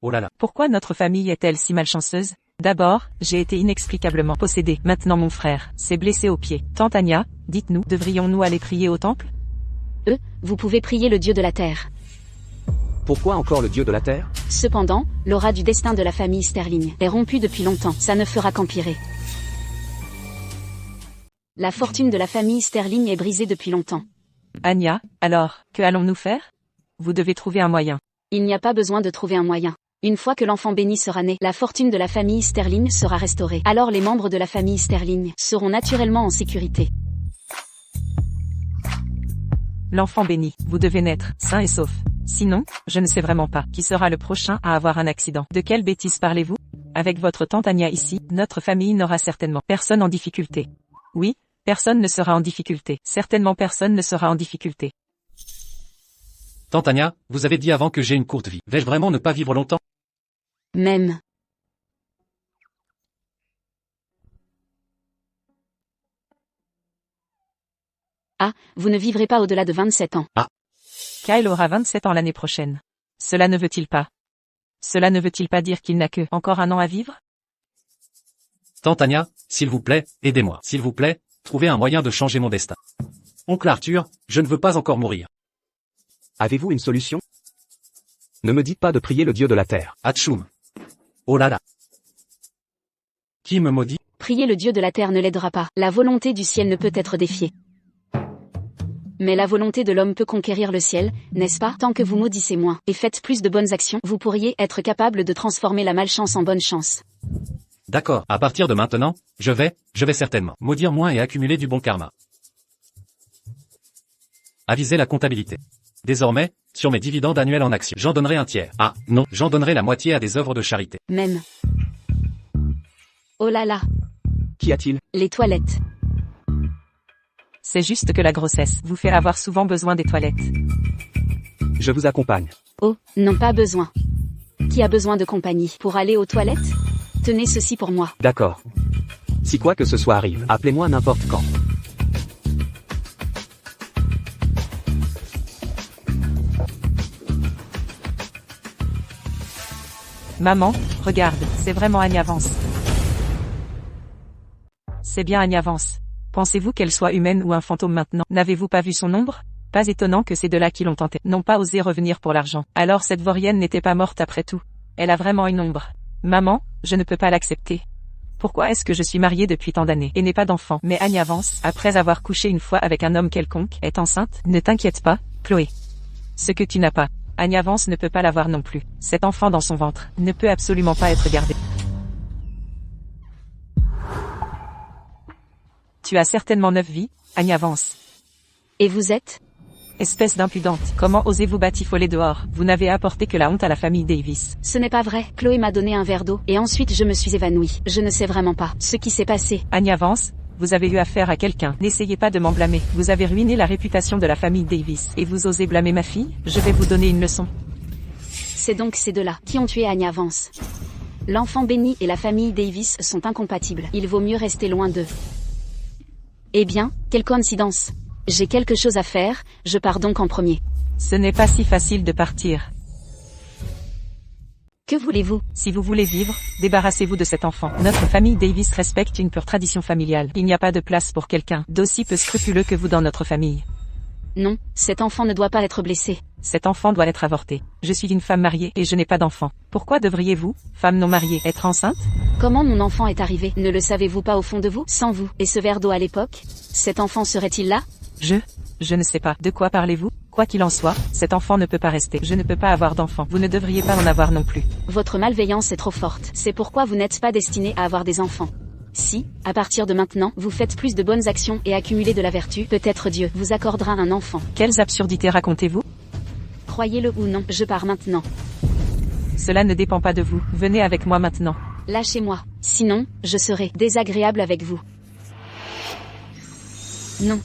Oh là là. Pourquoi notre famille est-elle si malchanceuse? D'abord, j'ai été inexplicablement possédé. Maintenant mon frère s'est blessé au pied. Tante Anya, dites-nous, devrions-nous aller prier au temple? Vous pouvez prier le dieu de la terre. Pourquoi encore le dieu de la terre? Cependant, l'aura du destin de la famille Sterling est rompue depuis longtemps, ça ne fera qu'empirer. La fortune de la famille Sterling est brisée depuis longtemps. Anya, alors, que allons-nous faire? Vous devez trouver un moyen. Il n'y a pas besoin de trouver un moyen. Une fois que l'enfant béni sera né, la fortune de la famille Sterling sera restaurée. Alors les membres de la famille Sterling seront naturellement en sécurité. L'enfant béni, vous devez naître, sain et sauf. Sinon, je ne sais vraiment pas qui sera le prochain à avoir un accident. De quelle bêtise parlez-vous? Avec votre tante Anya ici, notre famille n'aura certainement personne en difficulté. Oui, personne ne sera en difficulté. Certainement personne ne sera en difficulté. Tante Anya, vous avez dit avant que j'ai une courte vie. Vais-je vraiment ne pas vivre longtemps? Même. Ah, vous ne vivrez pas au-delà de 27 ans. Kyle aura 27 ans l'année prochaine. Cela ne veut-il pas? Cela ne veut-il pas dire qu'il n'a que encore un an à vivre? Tante Anya, s'il vous plaît, aidez-moi. S'il vous plaît, trouvez un moyen de changer mon destin. Oncle Arthur, je ne veux pas encore mourir. Avez-vous une solution? Ne me dites pas de prier le dieu de la terre. Atchoum. Oh là là. Qui me maudit? Prier le Dieu de la terre ne l'aidera pas. La volonté du ciel ne peut être défiée. Mais la volonté de l'homme peut conquérir le ciel, n'est-ce pas? Tant que vous maudissez moins et faites plus de bonnes actions, vous pourriez être capable de transformer la malchance en bonne chance. D'accord, à partir de maintenant, je vais certainement maudire moins et accumuler du bon karma. Avisez la comptabilité. Désormais, sur mes dividendes annuels en actions, j'en donnerai un tiers. Ah, non, j'en donnerai la moitié à des œuvres de charité. Même. Oh là là. Qu'y a-t-il? Les toilettes. C'est juste que la grossesse vous fait avoir souvent besoin des toilettes. Je vous accompagne. Oh, non pas besoin. Qui a besoin de compagnie pour aller aux toilettes? Tenez ceci pour moi. D'accord. Si quoi que ce soit arrive, appelez-moi n'importe quand. Maman, regarde, c'est vraiment Anya Vance. C'est bien Anya Vance. Pensez-vous qu'elle soit humaine ou un fantôme maintenant? N'avez-vous pas vu son ombre? Pas étonnant que ces deux-là qui l'ont tenté n'ont pas osé revenir pour l'argent. Alors cette vaurienne n'était pas morte après tout. Elle a vraiment une ombre. Maman, je ne peux pas l'accepter. Pourquoi est-ce que je suis mariée depuis tant d'années et n'ai pas d'enfant? Mais Anya Vance, après avoir couché une fois avec un homme quelconque, est enceinte? Ne t'inquiète pas, Chloé. Ce que tu n'as pas, Anya Vance ne peut pas l'avoir non plus. Cet enfant dans son ventre ne peut absolument pas être gardé. Tu as certainement 9 vies, Anya Vance. Et vous êtes? Espèce d'impudente, comment osez-vous batifoler dehors? Vous n'avez apporté que la honte à la famille Davis. Ce n'est pas vrai. Chloé m'a donné un verre d'eau et ensuite je me suis évanouie. Je ne sais vraiment pas ce qui s'est passé. Anya Vance, vous avez eu affaire à quelqu'un. N'essayez pas de m'en blâmer. Vous avez ruiné la réputation de la famille Davis. Et vous osez blâmer ma fille? Je vais vous donner une leçon. C'est donc ces deux-là qui ont tué Anya Vance. L'enfant béni et la famille Davis sont incompatibles. Il vaut mieux rester loin d'eux. Eh bien, quelle coïncidence. J'ai quelque chose à faire, je pars donc en premier. Ce n'est pas si facile de partir. Que voulez-vous? Si vous voulez vivre, débarrassez-vous de cet enfant. Notre famille Davis respecte une pure tradition familiale. Il n'y a pas de place pour quelqu'un d'aussi peu scrupuleux que vous dans notre famille. Non, cet enfant ne doit pas être blessé. Cet enfant doit être avorté. Je suis une femme mariée et je n'ai pas d'enfant. Pourquoi devriez-vous, femme non mariée, être enceinte? Comment mon enfant est arrivé? Ne le savez-vous pas au fond de vous? Sans vous, et ce verre d'eau à l'époque? Cet enfant serait-il là? Je ne sais pas. De quoi parlez-vous? Quoi qu'il en soit, cet enfant ne peut pas rester. Je ne peux pas avoir d'enfant. Vous ne devriez pas en avoir non plus. Votre malveillance est trop forte. C'est pourquoi vous n'êtes pas destiné à avoir des enfants. Si, à partir de maintenant, vous faites plus de bonnes actions et accumulez de la vertu, peut-être Dieu vous accordera un enfant. Quelles absurdités racontez-vous? Croyez-le ou non, je pars maintenant. Cela ne dépend pas de vous. Venez avec moi maintenant. Lâchez-moi. Sinon, je serai désagréable avec vous. Non.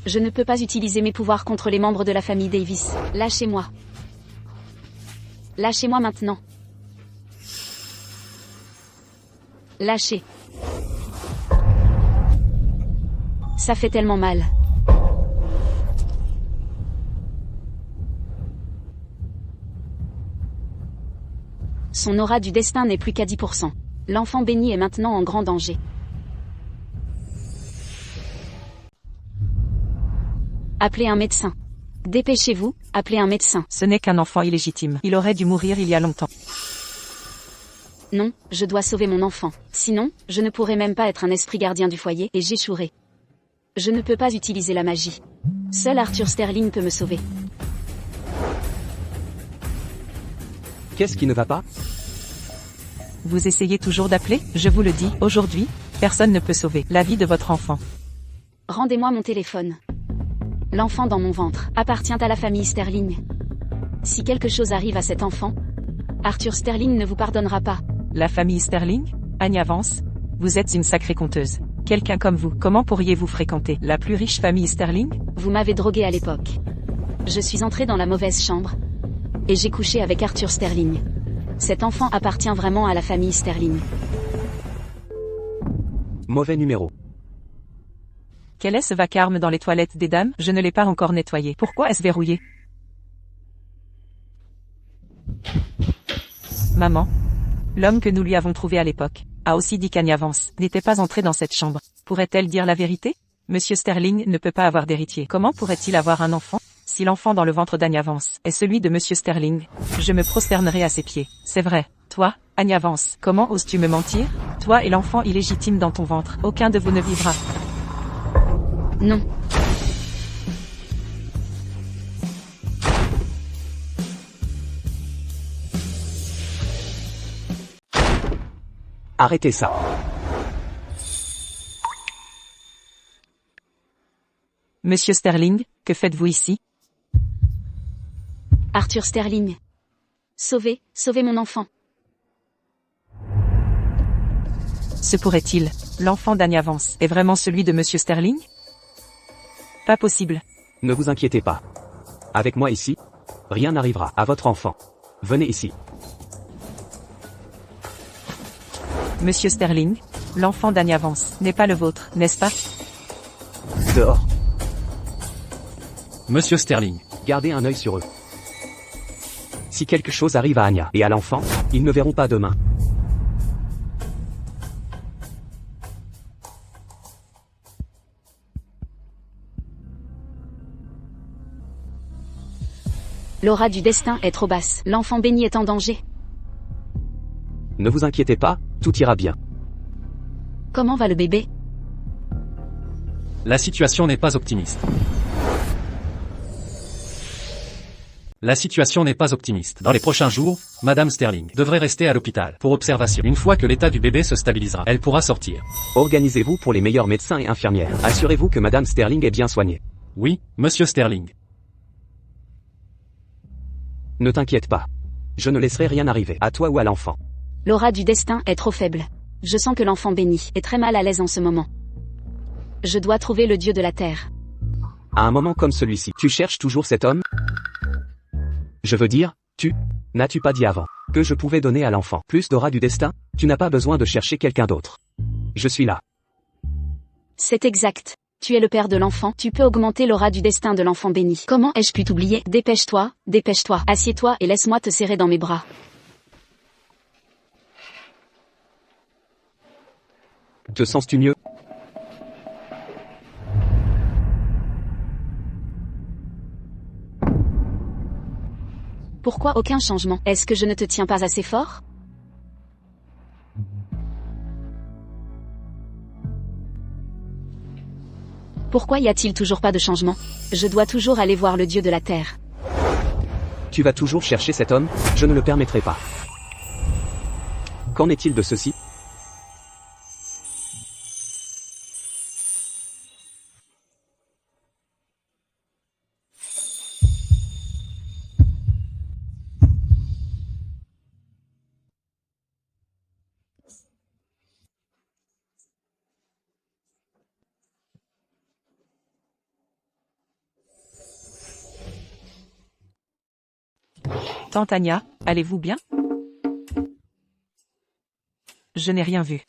Je ne peux pas utiliser mes pouvoirs contre les membres de la famille Davis. Lâchez-moi. Lâchez-moi maintenant. Lâchez. Ça fait tellement mal. Son aura du destin n'est plus qu'à 10%. L'enfant béni est maintenant en grand danger. Appelez un médecin. Dépêchez-vous, appelez un médecin. Ce n'est qu'un enfant illégitime. Il aurait dû mourir il y a longtemps. Non, je dois sauver mon enfant. Sinon, je ne pourrai même pas être un esprit gardien du foyer et j'échouerai. Je ne peux pas utiliser la magie. Seul Arthur Sterling peut me sauver. Qu'est-ce qui ne va pas? Vous essayez toujours d'appeler? Je vous le dis, aujourd'hui, personne ne peut sauver la vie de votre enfant. Rendez-moi mon téléphone. L'enfant dans mon ventre appartient à la famille Sterling. Si quelque chose arrive à cet enfant, Arthur Sterling ne vous pardonnera pas. La famille Sterling? Anya Vance? Vous êtes une sacrée conteuse. Quelqu'un comme vous, comment pourriez-vous fréquenter la plus riche famille Sterling? Vous m'avez drogué à l'époque. Je suis entrée dans la mauvaise chambre. Et j'ai couché avec Arthur Sterling. Cet enfant appartient vraiment à la famille Sterling. Mauvais numéro. Quel est ce vacarme dans les toilettes des dames? Je ne l'ai pas encore nettoyé. Pourquoi est-ce verrouillé? Maman. L'homme que nous lui avons trouvé à l'époque a aussi dit qu'Anya Vance n'était pas entrée dans cette chambre. Pourrait-elle dire la vérité? Monsieur Sterling ne peut pas avoir d'héritier. Comment pourrait-il avoir un enfant si l'enfant dans le ventre d'Anya Vance est celui de Monsieur Sterling? Je me prosternerai à ses pieds. C'est vrai. Toi, Anya Vance, comment oses-tu me mentir? Toi et l'enfant illégitime dans ton ventre, aucun de vous ne vivra. Non. Arrêtez ça. Monsieur Sterling, que faites-vous ici? Arthur Sterling. Sauvez mon enfant. Se pourrait-il? L'enfant d'Anya Vance est vraiment celui de Monsieur Sterling? Pas possible. Ne vous inquiétez pas. Avec moi ici, rien n'arrivera à votre enfant. Venez ici. Monsieur Sterling, l'enfant d'Anya Vance n'est pas le vôtre, n'est-ce pas? Dehors. Monsieur Sterling. Gardez un œil sur eux. Si quelque chose arrive à Anya et à l'enfant, ils ne verront pas demain. L'aura du destin est trop basse. L'enfant béni est en danger. Ne vous inquiétez pas, tout ira bien. Comment va le bébé? La situation n'est pas optimiste. La situation n'est pas optimiste. Dans les prochains jours, Madame Sterling devrait rester à l'hôpital pour observation. Une fois que l'état du bébé se stabilisera, elle pourra sortir. Organisez-vous pour les meilleurs médecins et infirmières. Assurez-vous que Madame Sterling est bien soignée. Oui, Monsieur Sterling. Ne t'inquiète pas. Je ne laisserai rien arriver à toi ou à l'enfant. L'aura du destin est trop faible. Je sens que l'enfant béni est très mal à l'aise en ce moment. Je dois trouver le dieu de la terre. À un moment comme celui-ci, tu cherches toujours cet homme? Je veux dire, n'as-tu pas dit avant que je pouvais donner à l'enfant plus d'aura du destin? Tu n'as pas besoin de chercher quelqu'un d'autre. Je suis là. C'est exact. Tu es le père de l'enfant, tu peux augmenter l'aura du destin de l'enfant béni. Comment ai-je pu t'oublier? Dépêche-toi, dépêche-toi. Assieds-toi et laisse-moi te serrer dans mes bras. Te sens-tu mieux? Pourquoi aucun changement? Est-ce que je ne te tiens pas assez fort? Pourquoi y a-t-il toujours pas de changement? Je dois toujours aller voir le dieu de la terre. Tu vas toujours chercher cet homme? Je ne le permettrai pas. Qu'en est-il de ceci? Tante Anya, allez-vous bien? Je n'ai rien vu.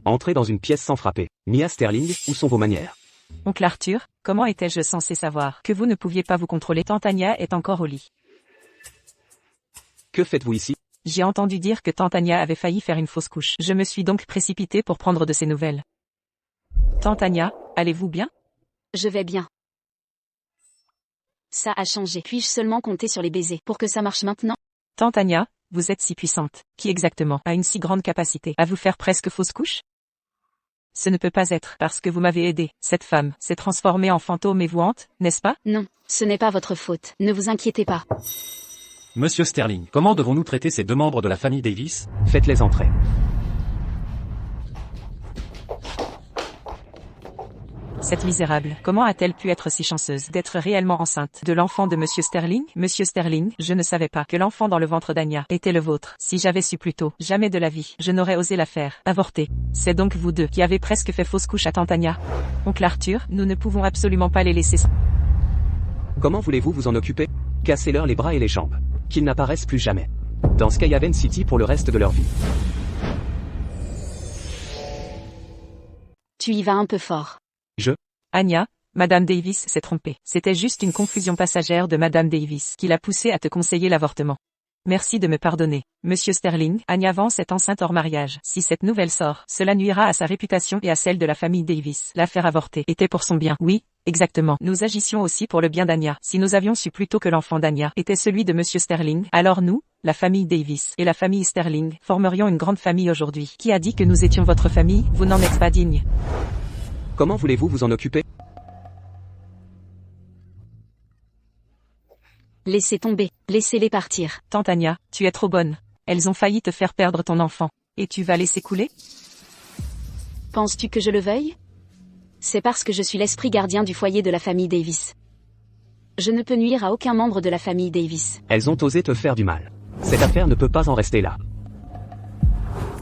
Entrez dans une pièce sans frapper. Mia Sterling, où sont vos manières? Oncle Arthur, comment étais-je censé savoir que vous ne pouviez pas vous contrôler? Tante Anya est encore au lit. Que faites-vous ici? J'ai entendu dire que Tante Anya avait failli faire une fausse couche. Je me suis donc précipitée pour prendre de ses nouvelles. Tante Anya, allez-vous bien? Je vais bien. Ça a changé. Puis-je seulement compter sur les baisers pour que ça marche maintenant? Tante Anya, vous êtes si puissante. Qui exactement a une si grande capacité à vous faire presque fausse couche? Ce ne peut pas être parce que vous m'avez aidé. Cette femme s'est transformée en fantôme et vous hante, n'est-ce pas? Non, ce n'est pas votre faute. Ne vous inquiétez pas. Monsieur Sterling, comment devons-nous traiter ces deux membres de la famille Davis? Faites-les entrer. Cette misérable, comment a-t-elle pu être si chanceuse d'être réellement enceinte de l'enfant de Monsieur Sterling? Monsieur Sterling, je ne savais pas que l'enfant dans le ventre d'Anya était le vôtre. Si j'avais su plus tôt, jamais de la vie, je n'aurais osé la faire avorter. C'est donc vous deux qui avez presque fait fausse couche à tante Anya. Oncle Arthur, nous ne pouvons absolument pas les laisser. Comment voulez-vous vous en occuper? Cassez-leur les bras et les jambes. Qu'ils n'apparaissent plus jamais dans Skyhaven City pour le reste de leur vie. Tu y vas un peu fort. Anya, Madame Davis s'est trompée. C'était juste une confusion passagère de Madame Davis qui l'a poussée à te conseiller l'avortement. Merci de me pardonner. Monsieur Sterling, Anya Vance est enceinte hors mariage. Si cette nouvelle sort, cela nuira à sa réputation et à celle de la famille Davis. L'affaire avortée était pour son bien. Oui, exactement. Nous agissions aussi pour le bien d'Anya. Si nous avions su plus tôt que l'enfant d'Anya était celui de Monsieur Sterling, alors nous, la famille Davis et la famille Sterling, formerions une grande famille aujourd'hui. Qui a dit que nous étions votre famille? Vous n'en êtes pas digne. Comment voulez-vous vous en occuper? Laissez tomber. Laissez-les partir. Tante Anya, tu es trop bonne. Elles ont failli te faire perdre ton enfant. Et tu vas laisser couler? Penses-tu que je le veuille? C'est parce que je suis l'esprit gardien du foyer de la famille Davis. Je ne peux nuire à aucun membre de la famille Davis. Elles ont osé te faire du mal. Cette affaire ne peut pas en rester là.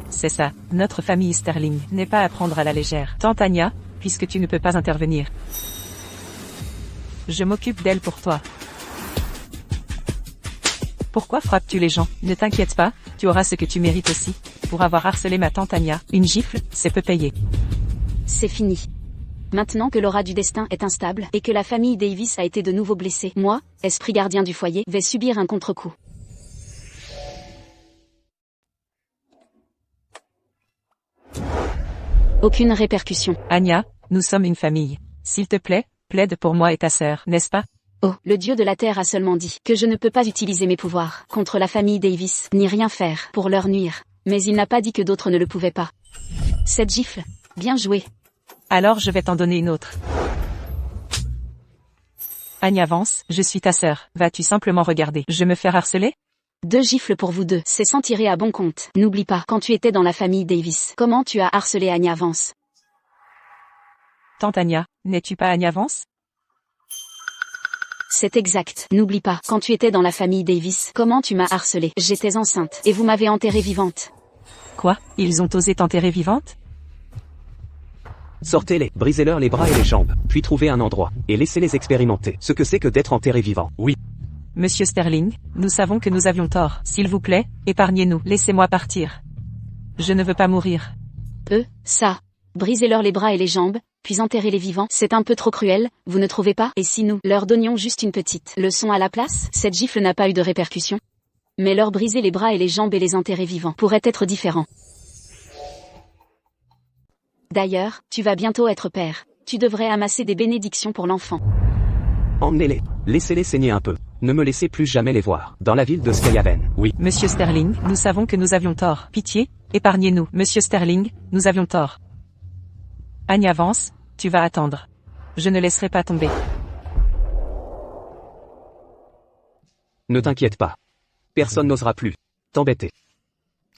C'est ça. Notre famille Sterling n'est pas à prendre à la légère. Tante Anya, puisque tu ne peux pas intervenir, je m'occupe d'elle pour toi. Pourquoi frappes-tu les gens? Ne t'inquiète pas, tu auras ce que tu mérites aussi. Pour avoir harcelé ma tante Anya, une gifle, c'est peu payé. C'est fini. Maintenant que l'aura du destin est instable et que la famille Davis a été de nouveau blessée, moi, esprit gardien du foyer, vais subir un contre-coup. Aucune répercussion. Anya, nous sommes une famille. S'il te plaît, plaide pour moi et ta sœur, n'est-ce pas? Oh, le dieu de la terre a seulement dit que je ne peux pas utiliser mes pouvoirs contre la famille Davis, ni rien faire pour leur nuire. Mais il n'a pas dit que d'autres ne le pouvaient pas. Cette gifle, bien joué. Alors je vais t'en donner une autre. Anya Vance, je suis ta sœur. Vas-tu simplement regarder? Je me faire harceler? 2 gifles pour vous deux, c'est sans tirer à bon compte. N'oublie pas, quand tu étais dans la famille Davis, comment tu as harcelé Anya Vance? Tante Anya, n'es-tu pas Anya Vance? C'est exact. N'oublie pas, quand tu étais dans la famille Davis, comment tu m'as harcelé? J'étais enceinte, et vous m'avez enterrée vivante. Quoi? Ils ont osé t'enterrer vivante? Sortez-les, brisez-leur les bras et les jambes, puis trouvez un endroit, et laissez-les expérimenter ce que c'est que d'être enterré vivant. Oui. Monsieur Sterling, nous savons que nous avions tort. S'il vous plaît, épargnez-nous. Laissez-moi partir. Je ne veux pas mourir. Ça. Brisez-leur les bras et les jambes, puis enterrez-les vivants. C'est un peu trop cruel, vous ne trouvez pas? Et si nous leur donnions juste une petite leçon à la place? Cette gifle n'a pas eu de répercussions. Mais leur briser les bras et les jambes et les enterrer vivants pourrait être différent. D'ailleurs, tu vas bientôt être père. Tu devrais amasser des bénédictions pour l'enfant. Emmenez-les, laissez-les saigner un peu. Ne me laissez plus jamais les voir, dans la ville de Skyhaven. Oui. Monsieur Sterling, nous savons que nous avions tort. Pitié, épargnez-nous. Monsieur Sterling, nous avions tort. Anya Vance, tu vas attendre. Je ne laisserai pas tomber. Ne t'inquiète pas. Personne n'osera plus t'embêter.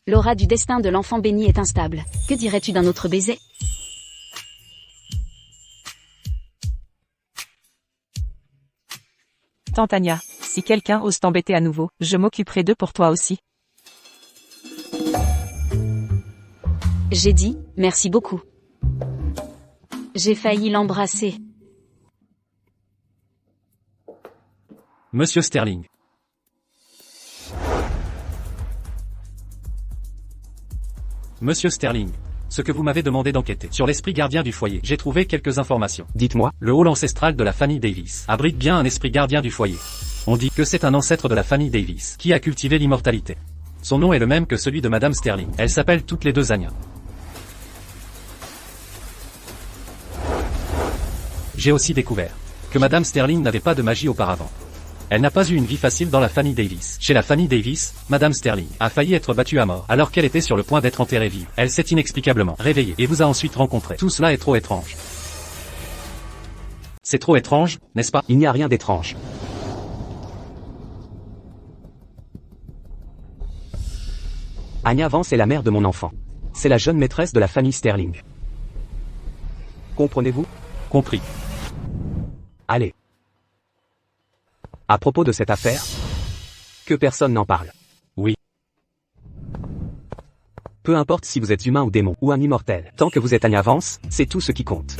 L'aura du destin de l'enfant béni est instable. Que dirais-tu d'un autre baiser? Tante Anya, si quelqu'un ose t'embêter à nouveau, je m'occuperai d'eux pour toi aussi. J'ai dit, merci beaucoup. J'ai failli l'embrasser. Monsieur Sterling. Monsieur Sterling, ce que vous m'avez demandé d'enquêter sur l'esprit gardien du foyer, j'ai trouvé quelques informations. Dites-moi. Le hall ancestral de la famille Davis abrite bien un esprit gardien du foyer. On dit que c'est un ancêtre de la famille Davis qui a cultivé l'immortalité. Son nom est le même que celui de Madame Sterling. Elles s'appellent toutes les deux Anya. J'ai aussi découvert que Madame Sterling n'avait pas de magie auparavant. Elle n'a pas eu une vie facile dans la famille Davis. Chez la famille Davis, Madame Sterling a failli être battue à mort alors qu'elle était sur le point d'être enterrée vive. Elle s'est inexplicablement réveillée et vous a ensuite rencontré. Tout cela est trop étrange. C'est trop étrange, n'est-ce pas? Il n'y a rien d'étrange. Anya Vance est la mère de mon enfant. C'est la jeune maîtresse de la famille Sterling. Comprenez-vous? Compris. Allez. À propos de cette affaire, que personne n'en parle. Oui. Peu importe si vous êtes humain ou démon, ou un immortel, tant que vous êtes Anya Vance, c'est tout ce qui compte.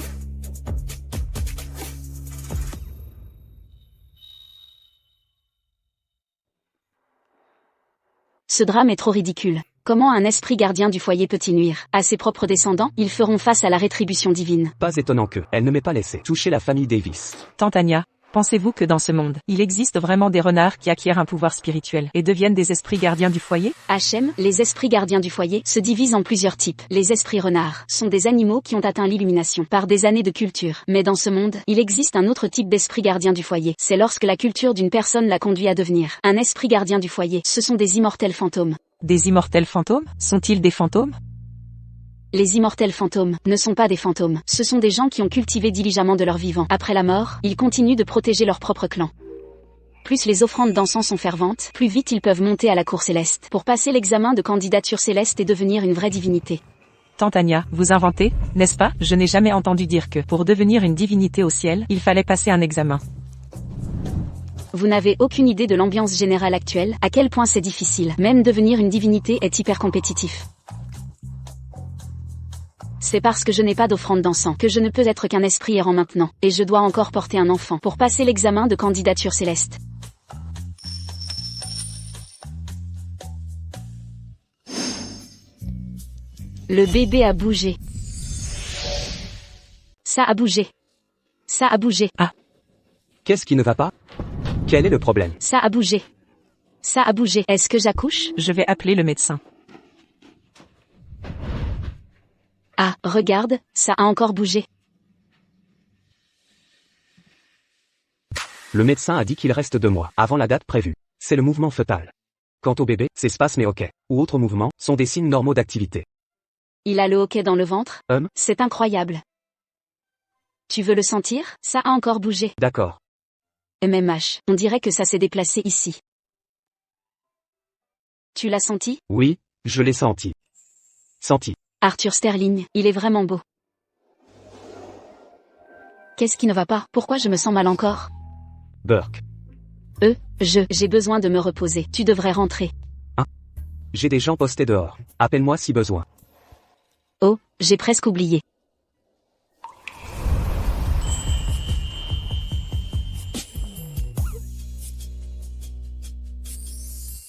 Ce drame est trop ridicule. Comment un esprit gardien du foyer peut-il nuire à ses propres descendants? Ils feront face à la rétribution divine. Pas étonnant que, elle ne m'ait pas laissé toucher la famille Davis. Tante Anya, pensez-vous que dans ce monde, il existe vraiment des renards qui acquièrent un pouvoir spirituel et deviennent des esprits gardiens du foyer? HM, les esprits gardiens du foyer, se divisent en plusieurs types. Les esprits renards sont des animaux qui ont atteint l'illumination par des années de culture. Mais dans ce monde, il existe un autre type d'esprit gardien du foyer. C'est lorsque la culture d'une personne l'a conduit à devenir un esprit gardien du foyer. Ce sont des immortels fantômes. Des immortels fantômes? Sont-ils des fantômes? Les immortels fantômes ne sont pas des fantômes. Ce sont des gens qui ont cultivé diligemment de leur vivant. Après la mort, ils continuent de protéger leur propre clan. Plus les offrandes d'encens sont ferventes, plus vite ils peuvent monter à la cour céleste pour passer l'examen de candidature céleste et devenir une vraie divinité. Tante Anya, vous inventez, n'est-ce pas? Je n'ai jamais entendu dire que, pour devenir une divinité au ciel, il fallait passer un examen. Vous n'avez aucune idée de l'ambiance générale actuelle, à quel point c'est difficile. Même devenir une divinité est hyper compétitif. C'est parce que je n'ai pas d'offrande d'encens que je ne peux être qu'un esprit errant maintenant, et je dois encore porter un enfant pour passer l'examen de candidature céleste. Le bébé a bougé. Ça a bougé. Ça a bougé. Ah. Qu'est-ce qui ne va pas? Quel est le problème? Ça a bougé. Ça a bougé. Est-ce que j'accouche? Je vais appeler le médecin. Ah, regarde, ça a encore bougé. Le médecin a dit qu'il reste 2 mois, avant la date prévue. C'est le mouvement fœtal. Quant au bébé, ses spasmes et hoquets, ou autres mouvements, sont des signes normaux d'activité. Il a le hoquet dans le ventre? Hum? C'est incroyable. Tu veux le sentir? Ça a encore bougé. D'accord. MMH, on dirait que ça s'est déplacé ici. Tu l'as senti? Oui, je l'ai senti. Senti. Arthur Sterling, il est vraiment beau. Qu'est-ce qui ne va pas? Pourquoi je me sens mal encore? Burke. J'ai besoin de me reposer. Tu devrais rentrer. J'ai des gens postés dehors. Appelle-moi si besoin. Oh, j'ai presque oublié.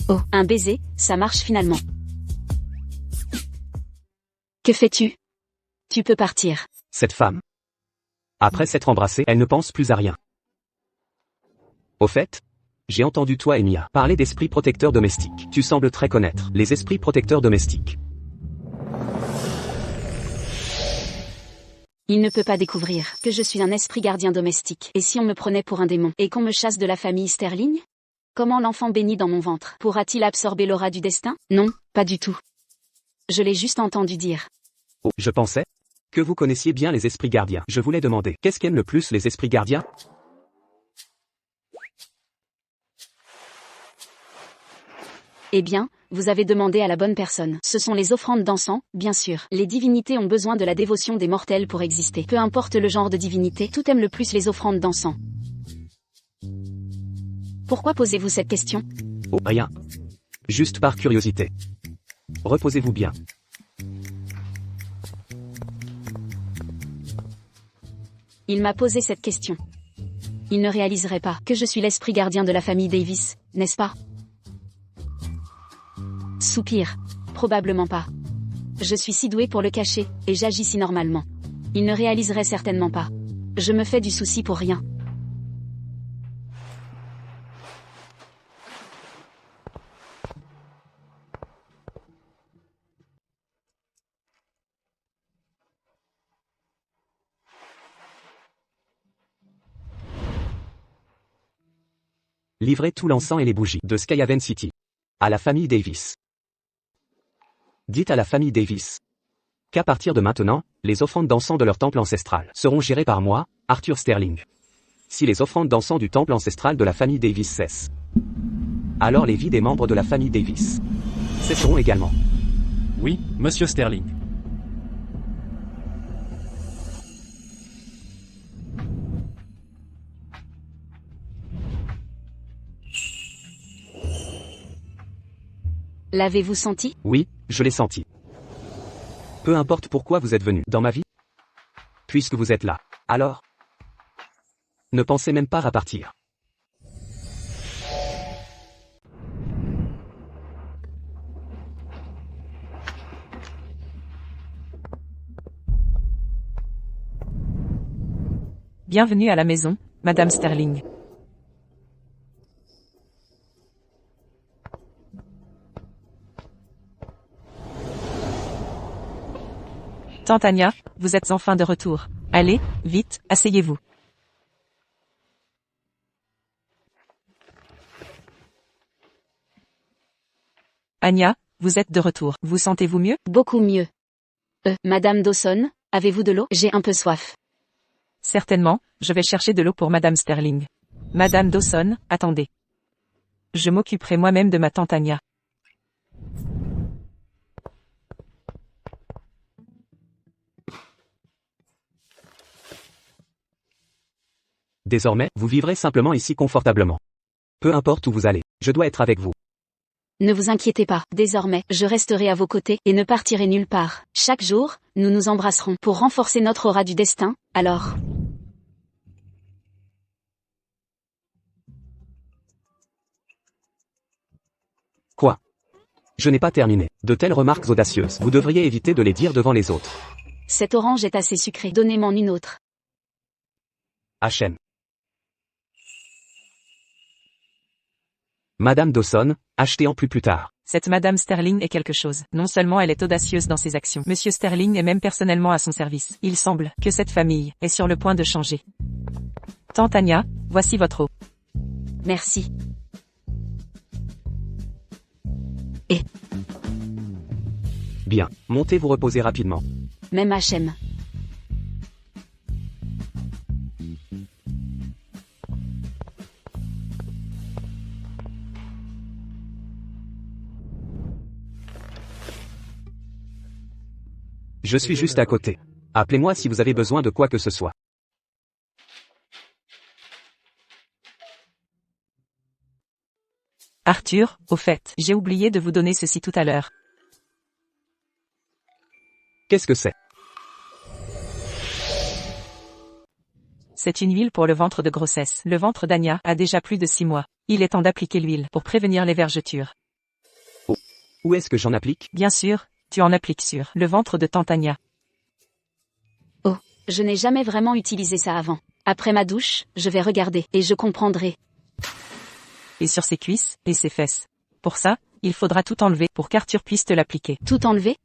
Oh, un baiser, ça marche finalement. Que fais-tu? Tu peux partir. Cette femme. Après s'être embrassée, elle ne pense plus à rien. Au fait, j'ai entendu toi et Mia parler d'esprits protecteurs domestiques. Tu sembles très connaître les esprits protecteurs domestiques. Il ne peut pas découvrir que je suis un esprit gardien domestique. Et si on me prenait pour un démon, et qu'on me chasse de la famille Sterling? Comment l'enfant béni dans mon ventre pourra-t-il absorber l'aura du destin? Non, pas du tout. Je l'ai juste entendu dire. Oh, je pensais que vous connaissiez bien les esprits gardiens. Je voulais demander, qu'est-ce qu'aiment le plus les esprits gardiens? Eh bien, vous avez demandé à la bonne personne. Ce sont les offrandes d'encens, bien sûr. Les divinités ont besoin de la dévotion des mortels pour exister. Peu importe le genre de divinité, tout aime le plus les offrandes d'encens. Pourquoi posez-vous cette question? Oh, rien. Juste par curiosité. Reposez-vous bien. Il m'a posé cette question. Il ne réaliserait pas que je suis l'esprit gardien de la famille Davis, n'est-ce pas? Soupir. Probablement pas. Je suis si doué pour le cacher, et j'agis si normalement. Il ne réaliserait certainement pas. Je me fais du souci pour rien. Livrez tout l'encens et les bougies de Skyhaven City à la famille Davis. Dites à la famille Davis qu'à partir de maintenant, les offrandes d'encens de leur temple ancestral seront gérées par moi, Arthur Sterling. Si les offrandes d'encens du temple ancestral de la famille Davis cessent, alors les vies des membres de la famille Davis cesseront également. Oui, monsieur Sterling. L'avez-vous senti? Oui, je l'ai senti. Peu importe pourquoi vous êtes venu dans ma vie. Puisque vous êtes là, alors ne pensez même pas à partir. Bienvenue à la maison, Madame Sterling. Tante Anya, vous êtes enfin de retour. Allez, vite, asseyez-vous. Anya, vous êtes de retour. Vous sentez-vous mieux? Beaucoup mieux. Madame Dawson, avez-vous de l'eau? J'ai un peu soif. Certainement, je vais chercher de l'eau pour Madame Sterling. Madame Dawson, attendez. Je m'occuperai moi-même de ma tante Anya. Désormais, vous vivrez simplement ici confortablement. Peu importe où vous allez, je dois être avec vous. Ne vous inquiétez pas, désormais, je resterai à vos côtés et ne partirai nulle part. Chaque jour, nous nous embrasserons pour renforcer notre aura du destin, alors. Quoi? Je n'ai pas terminé. De telles remarques audacieuses, vous devriez éviter de les dire devant les autres. Cette orange est assez sucrée, donnez-m'en une autre. HM. Madame Dawson, achetez en plus tard. Cette Madame Sterling est quelque chose. Non seulement elle est audacieuse dans ses actions, Monsieur Sterling est même personnellement à son service. Il semble que cette famille est sur le point de changer. Tante Anya, voici votre eau. Merci. Bien, montez vous reposer rapidement. Même HM. Je suis juste à côté. Appelez-moi si vous avez besoin de quoi que ce soit. Arthur, au fait, j'ai oublié de vous donner ceci tout à l'heure. Qu'est-ce que c'est? C'est une huile pour le ventre de grossesse. Le ventre d'Anya a déjà plus de 6 mois. Il est temps d'appliquer l'huile pour prévenir les vergetures. Où est-ce que j'en applique? Bien sûr, tu en appliques sur le ventre de tante Anya. Oh, je n'ai jamais vraiment utilisé ça avant. Après ma douche, je vais regarder et je comprendrai. Et sur ses cuisses et ses fesses. Pour ça, il faudra tout enlever pour qu'Arthur puisse te l'appliquer. Tout enlever?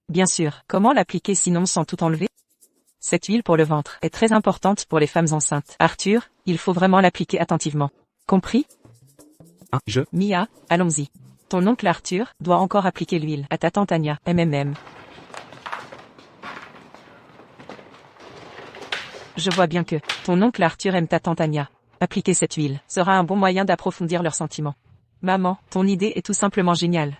Bien sûr, comment l'appliquer sinon sans tout enlever? Cette huile pour le ventre est très importante pour les femmes enceintes. Arthur, il faut vraiment l'appliquer attentivement. Compris? Mia, allons-y. Ton oncle Arthur doit encore appliquer l'huile à ta tante Anya, MMM. Je vois bien que ton oncle Arthur aime ta tante Anya. Appliquer cette huile sera un bon moyen d'approfondir leurs sentiments. Maman, ton idée est tout simplement géniale.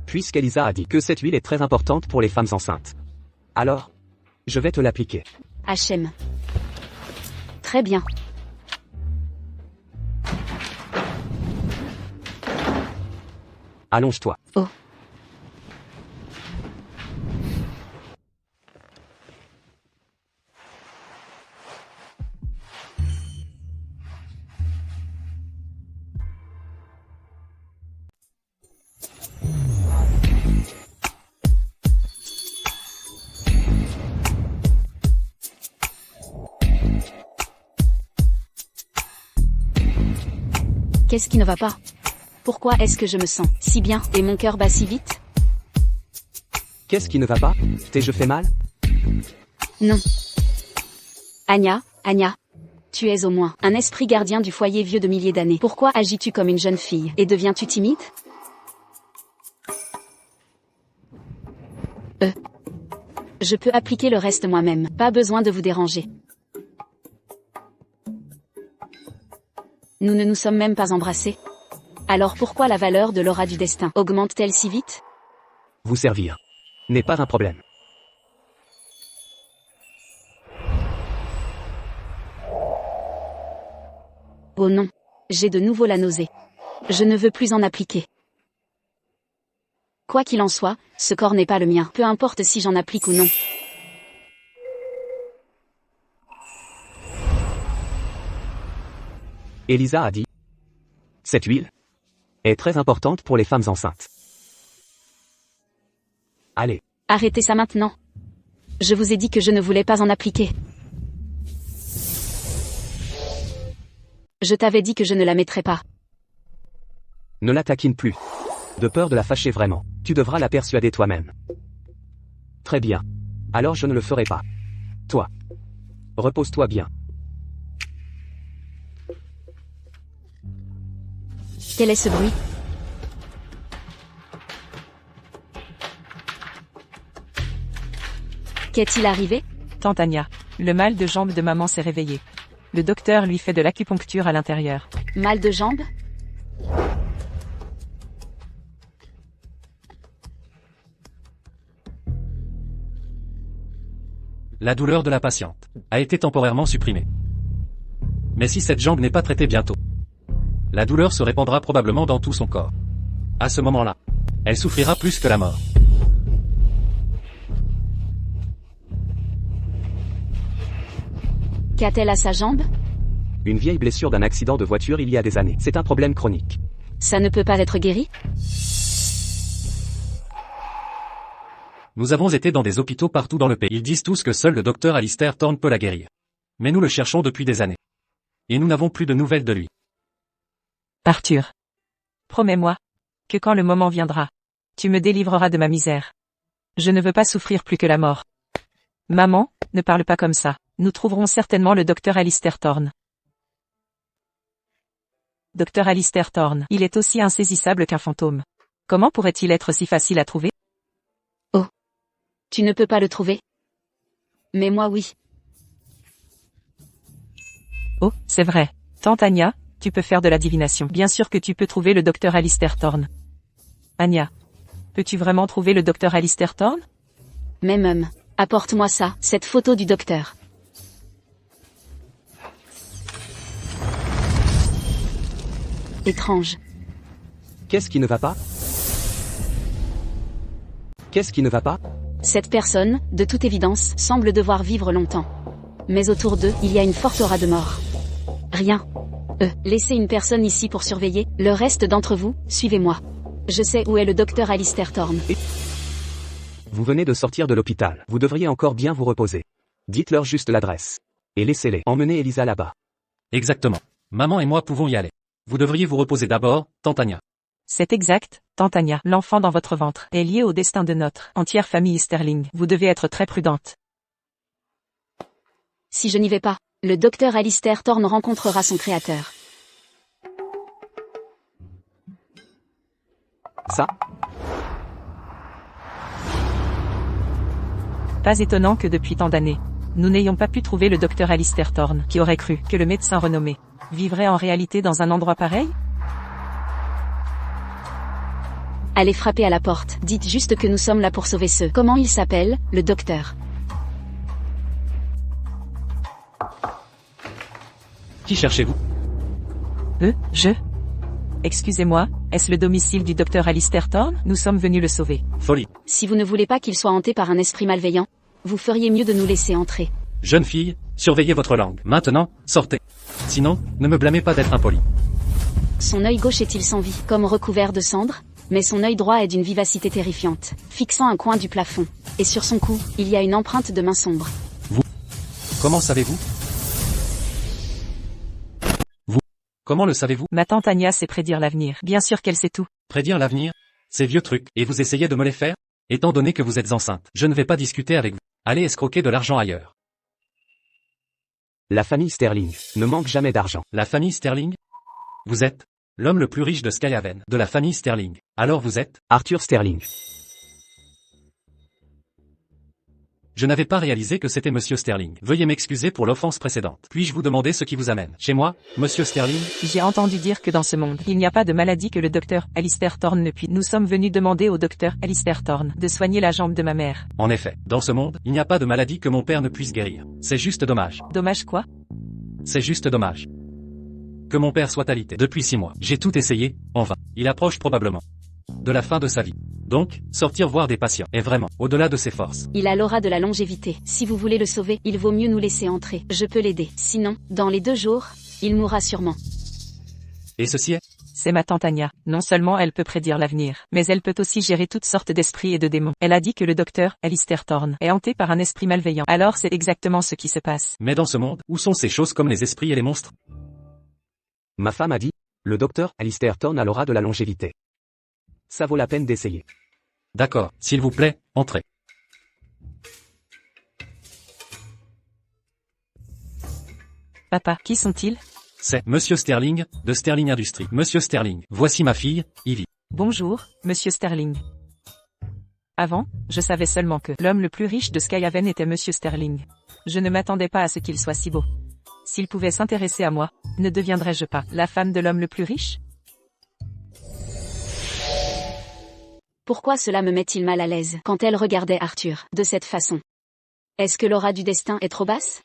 Puisqu'Elisa a dit que cette huile est très importante pour les femmes enceintes. Alors, je vais te l'appliquer. HM. Très bien. Allonge-toi. Oh. Qu'est-ce qui ne va pas? Pourquoi est-ce que je me sens si bien et mon cœur bat si vite? Qu'est-ce qui ne va pas? T'es-je fait mal? Non. Anya, tu es au moins un esprit gardien du foyer vieux de milliers d'années. Pourquoi agis-tu comme une jeune fille et deviens-tu timide? Je peux appliquer le reste moi-même, pas besoin de vous déranger. Nous ne nous sommes même pas embrassés. Alors pourquoi la valeur de l'aura du destin augmente-t-elle si vite? Vous servir n'est pas un problème. Oh non. J'ai de nouveau la nausée. Je ne veux plus en appliquer. Quoi qu'il en soit, ce corps n'est pas le mien, peu importe si j'en applique ou non. Elisa a dit. Cette huile est très importante pour les femmes enceintes. Allez. Arrêtez ça maintenant. Je vous ai dit que je ne voulais pas en appliquer. Je t'avais dit que je ne la mettrais pas. Ne la taquine plus. De peur de la fâcher vraiment. Tu devras la persuader toi-même. Très bien. Alors je ne le ferai pas. Toi. Repose-toi bien. Quel est ce bruit? Qu'est-il arrivé? Tante Anya, le mal de jambe de maman s'est réveillé. Le docteur lui fait de l'acupuncture à l'intérieur. Mal de jambe? La douleur de la patiente a été temporairement supprimée. Mais si cette jambe n'est pas traitée bientôt, la douleur se répandra probablement dans tout son corps. À ce moment-là, elle souffrira plus que la mort. Qu'a-t-elle à sa jambe? Une vieille blessure d'un accident de voiture il y a des années. C'est un problème chronique. Ça ne peut pas être guéri? Nous avons été dans des hôpitaux partout dans le pays. Ils disent tous que seul le docteur Alistair Thorne peut la guérir. Mais nous le cherchons depuis des années. Et nous n'avons plus de nouvelles de lui. Arthur. Promets-moi que quand le moment viendra, tu me délivreras de ma misère. Je ne veux pas souffrir plus que la mort. Maman, ne parle pas comme ça. Nous trouverons certainement le docteur Alistair Thorne. Docteur Alistair Thorne, il est aussi insaisissable qu'un fantôme. Comment pourrait-il être si facile à trouver? Tu ne peux pas le trouver? Mais moi oui. Oh, c'est vrai. Tante Anya, tu peux faire de la divination. Bien sûr que tu peux trouver le docteur Alistair Thorne. Anya, peux-tu vraiment trouver le docteur Alistair Thorne? Même, apporte-moi ça, cette photo du docteur. Étrange. Qu'est-ce qui ne va pas? Qu'est-ce qui ne va pas? Cette personne, de toute évidence, semble devoir vivre longtemps. Mais autour d'eux, il y a une forte aura de mort. Rien. Laissez une personne ici pour surveiller, le reste d'entre vous, suivez-moi. Je sais où est le docteur Alistair Thorne. Vous venez de sortir de l'hôpital. Vous devriez encore bien vous reposer. Dites-leur juste l'adresse. Et laissez-les. Emmenez Elisa là-bas. Exactement. Maman et moi pouvons y aller. Vous devriez vous reposer d'abord, tante Anya. C'est exact, tante Anya. L'enfant dans votre ventre est lié au destin de notre entière famille Sterling. Vous devez être très prudente. Si je n'y vais pas, le docteur Alistair Thorne rencontrera son créateur. Ça? Pas étonnant que depuis tant d'années, nous n'ayons pas pu trouver le docteur Alistair Thorne. Qui aurait cru que le médecin renommé vivrait en réalité dans un endroit pareil? Allez frapper à la porte, dites juste que nous sommes là pour sauver ceux. Comment il s'appelle, le docteur? Qui cherchez-vous? Excusez-moi, est-ce le domicile du docteur Alistair Thorne? Nous sommes venus le sauver. Folie. Si vous ne voulez pas qu'il soit hanté par un esprit malveillant, vous feriez mieux de nous laisser entrer. Jeune fille, surveillez votre langue. Maintenant, sortez. Sinon, ne me blâmez pas d'être impoli. Son œil gauche est-il sans vie, comme recouvert de cendres? Mais son œil droit est d'une vivacité terrifiante, fixant un coin du plafond. Et sur son cou, il y a une empreinte de main sombre. Comment savez-vous? Vous. Comment le savez-vous? Ma tante Anya sait prédire l'avenir. Bien sûr qu'elle sait tout. Prédire l'avenir? Ces vieux trucs. Et vous essayez de me les faire? Étant donné que vous êtes enceinte, je ne vais pas discuter avec vous. Allez escroquer de l'argent ailleurs. La famille Sterling ne manque jamais d'argent. La famille Sterling? Vous êtes l'homme le plus riche de Skyhaven, de la famille Sterling. Alors vous êtes Arthur Sterling. Je n'avais pas réalisé que c'était Monsieur Sterling. Veuillez m'excuser pour l'offense précédente. Puis-je vous demander ce qui vous amène chez moi, Monsieur Sterling? J'ai entendu dire que dans ce monde, il n'y a pas de maladie que le docteur Alistair Thorne ne puisse. Nous sommes venus demander au docteur Alistair Thorne de soigner la jambe de ma mère. En effet, dans ce monde, il n'y a pas de maladie que mon père ne puisse guérir. C'est juste dommage. Dommage quoi? C'est juste dommage. Que mon père soit alité. Depuis 6 mois, j'ai tout essayé, en vain. Il approche probablement de la fin de sa vie. Donc, sortir voir des patients est vraiment au-delà de ses forces. Il a l'aura de la longévité. Si vous voulez le sauver, il vaut mieux nous laisser entrer. Je peux l'aider. Sinon, dans les 2 jours, il mourra sûrement. Et ceci est C'est ma tante Anya. Non seulement elle peut prédire l'avenir, mais elle peut aussi gérer toutes sortes d'esprits et de démons. Elle a dit que le docteur Alistair Thorne est hanté par un esprit malveillant. Alors c'est exactement ce qui se passe. Mais dans ce monde, où sont ces choses comme les esprits et les monstres? Ma femme a dit, le docteur Alistair Thorne a l'aura de la longévité. Ça vaut la peine d'essayer. D'accord, s'il vous plaît, entrez. Papa, qui sont-ils? C'est Monsieur Sterling, de Sterling Industries. Monsieur Sterling, voici ma fille, Ivy. Bonjour, Monsieur Sterling. Avant, je savais seulement que l'homme le plus riche de Skyhaven était Monsieur Sterling. Je ne m'attendais pas à ce qu'il soit si beau. S'il pouvait s'intéresser à moi, ne deviendrais-je pas la femme de l'homme le plus riche? Pourquoi cela me met-il mal à l'aise quand elle regardait Arthur de cette façon? Est-ce que l'aura du destin est trop basse?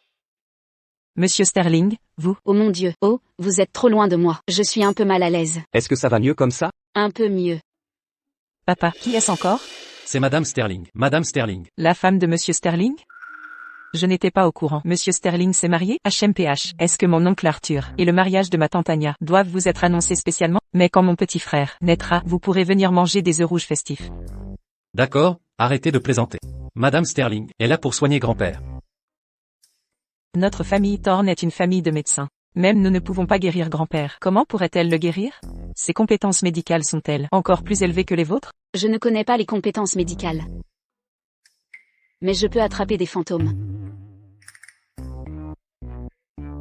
Monsieur Sterling, vous? Oh mon Dieu, oh, vous êtes trop loin de moi. Je suis un peu mal à l'aise. Est-ce que ça va mieux comme ça? Un peu mieux. Papa, qui est-ce encore? C'est Madame Sterling. Madame Sterling. La femme de Monsieur Sterling? Je n'étais pas au courant. Monsieur Sterling s'est marié? HMPH. Est-ce que mon oncle Arthur et le mariage de ma tante Anya doivent vous être annoncés spécialement? Mais quand mon petit frère naîtra, vous pourrez venir manger des œufs rouges festifs. D'accord, arrêtez de plaisanter. Madame Sterling est là pour soigner grand-père. Notre famille Thorne est une famille de médecins. Même nous ne pouvons pas guérir grand-père. Comment pourrait-elle le guérir? Ses compétences médicales sont-elles encore plus élevées que les vôtres? Je ne connais pas les compétences médicales. Mais je peux attraper des fantômes.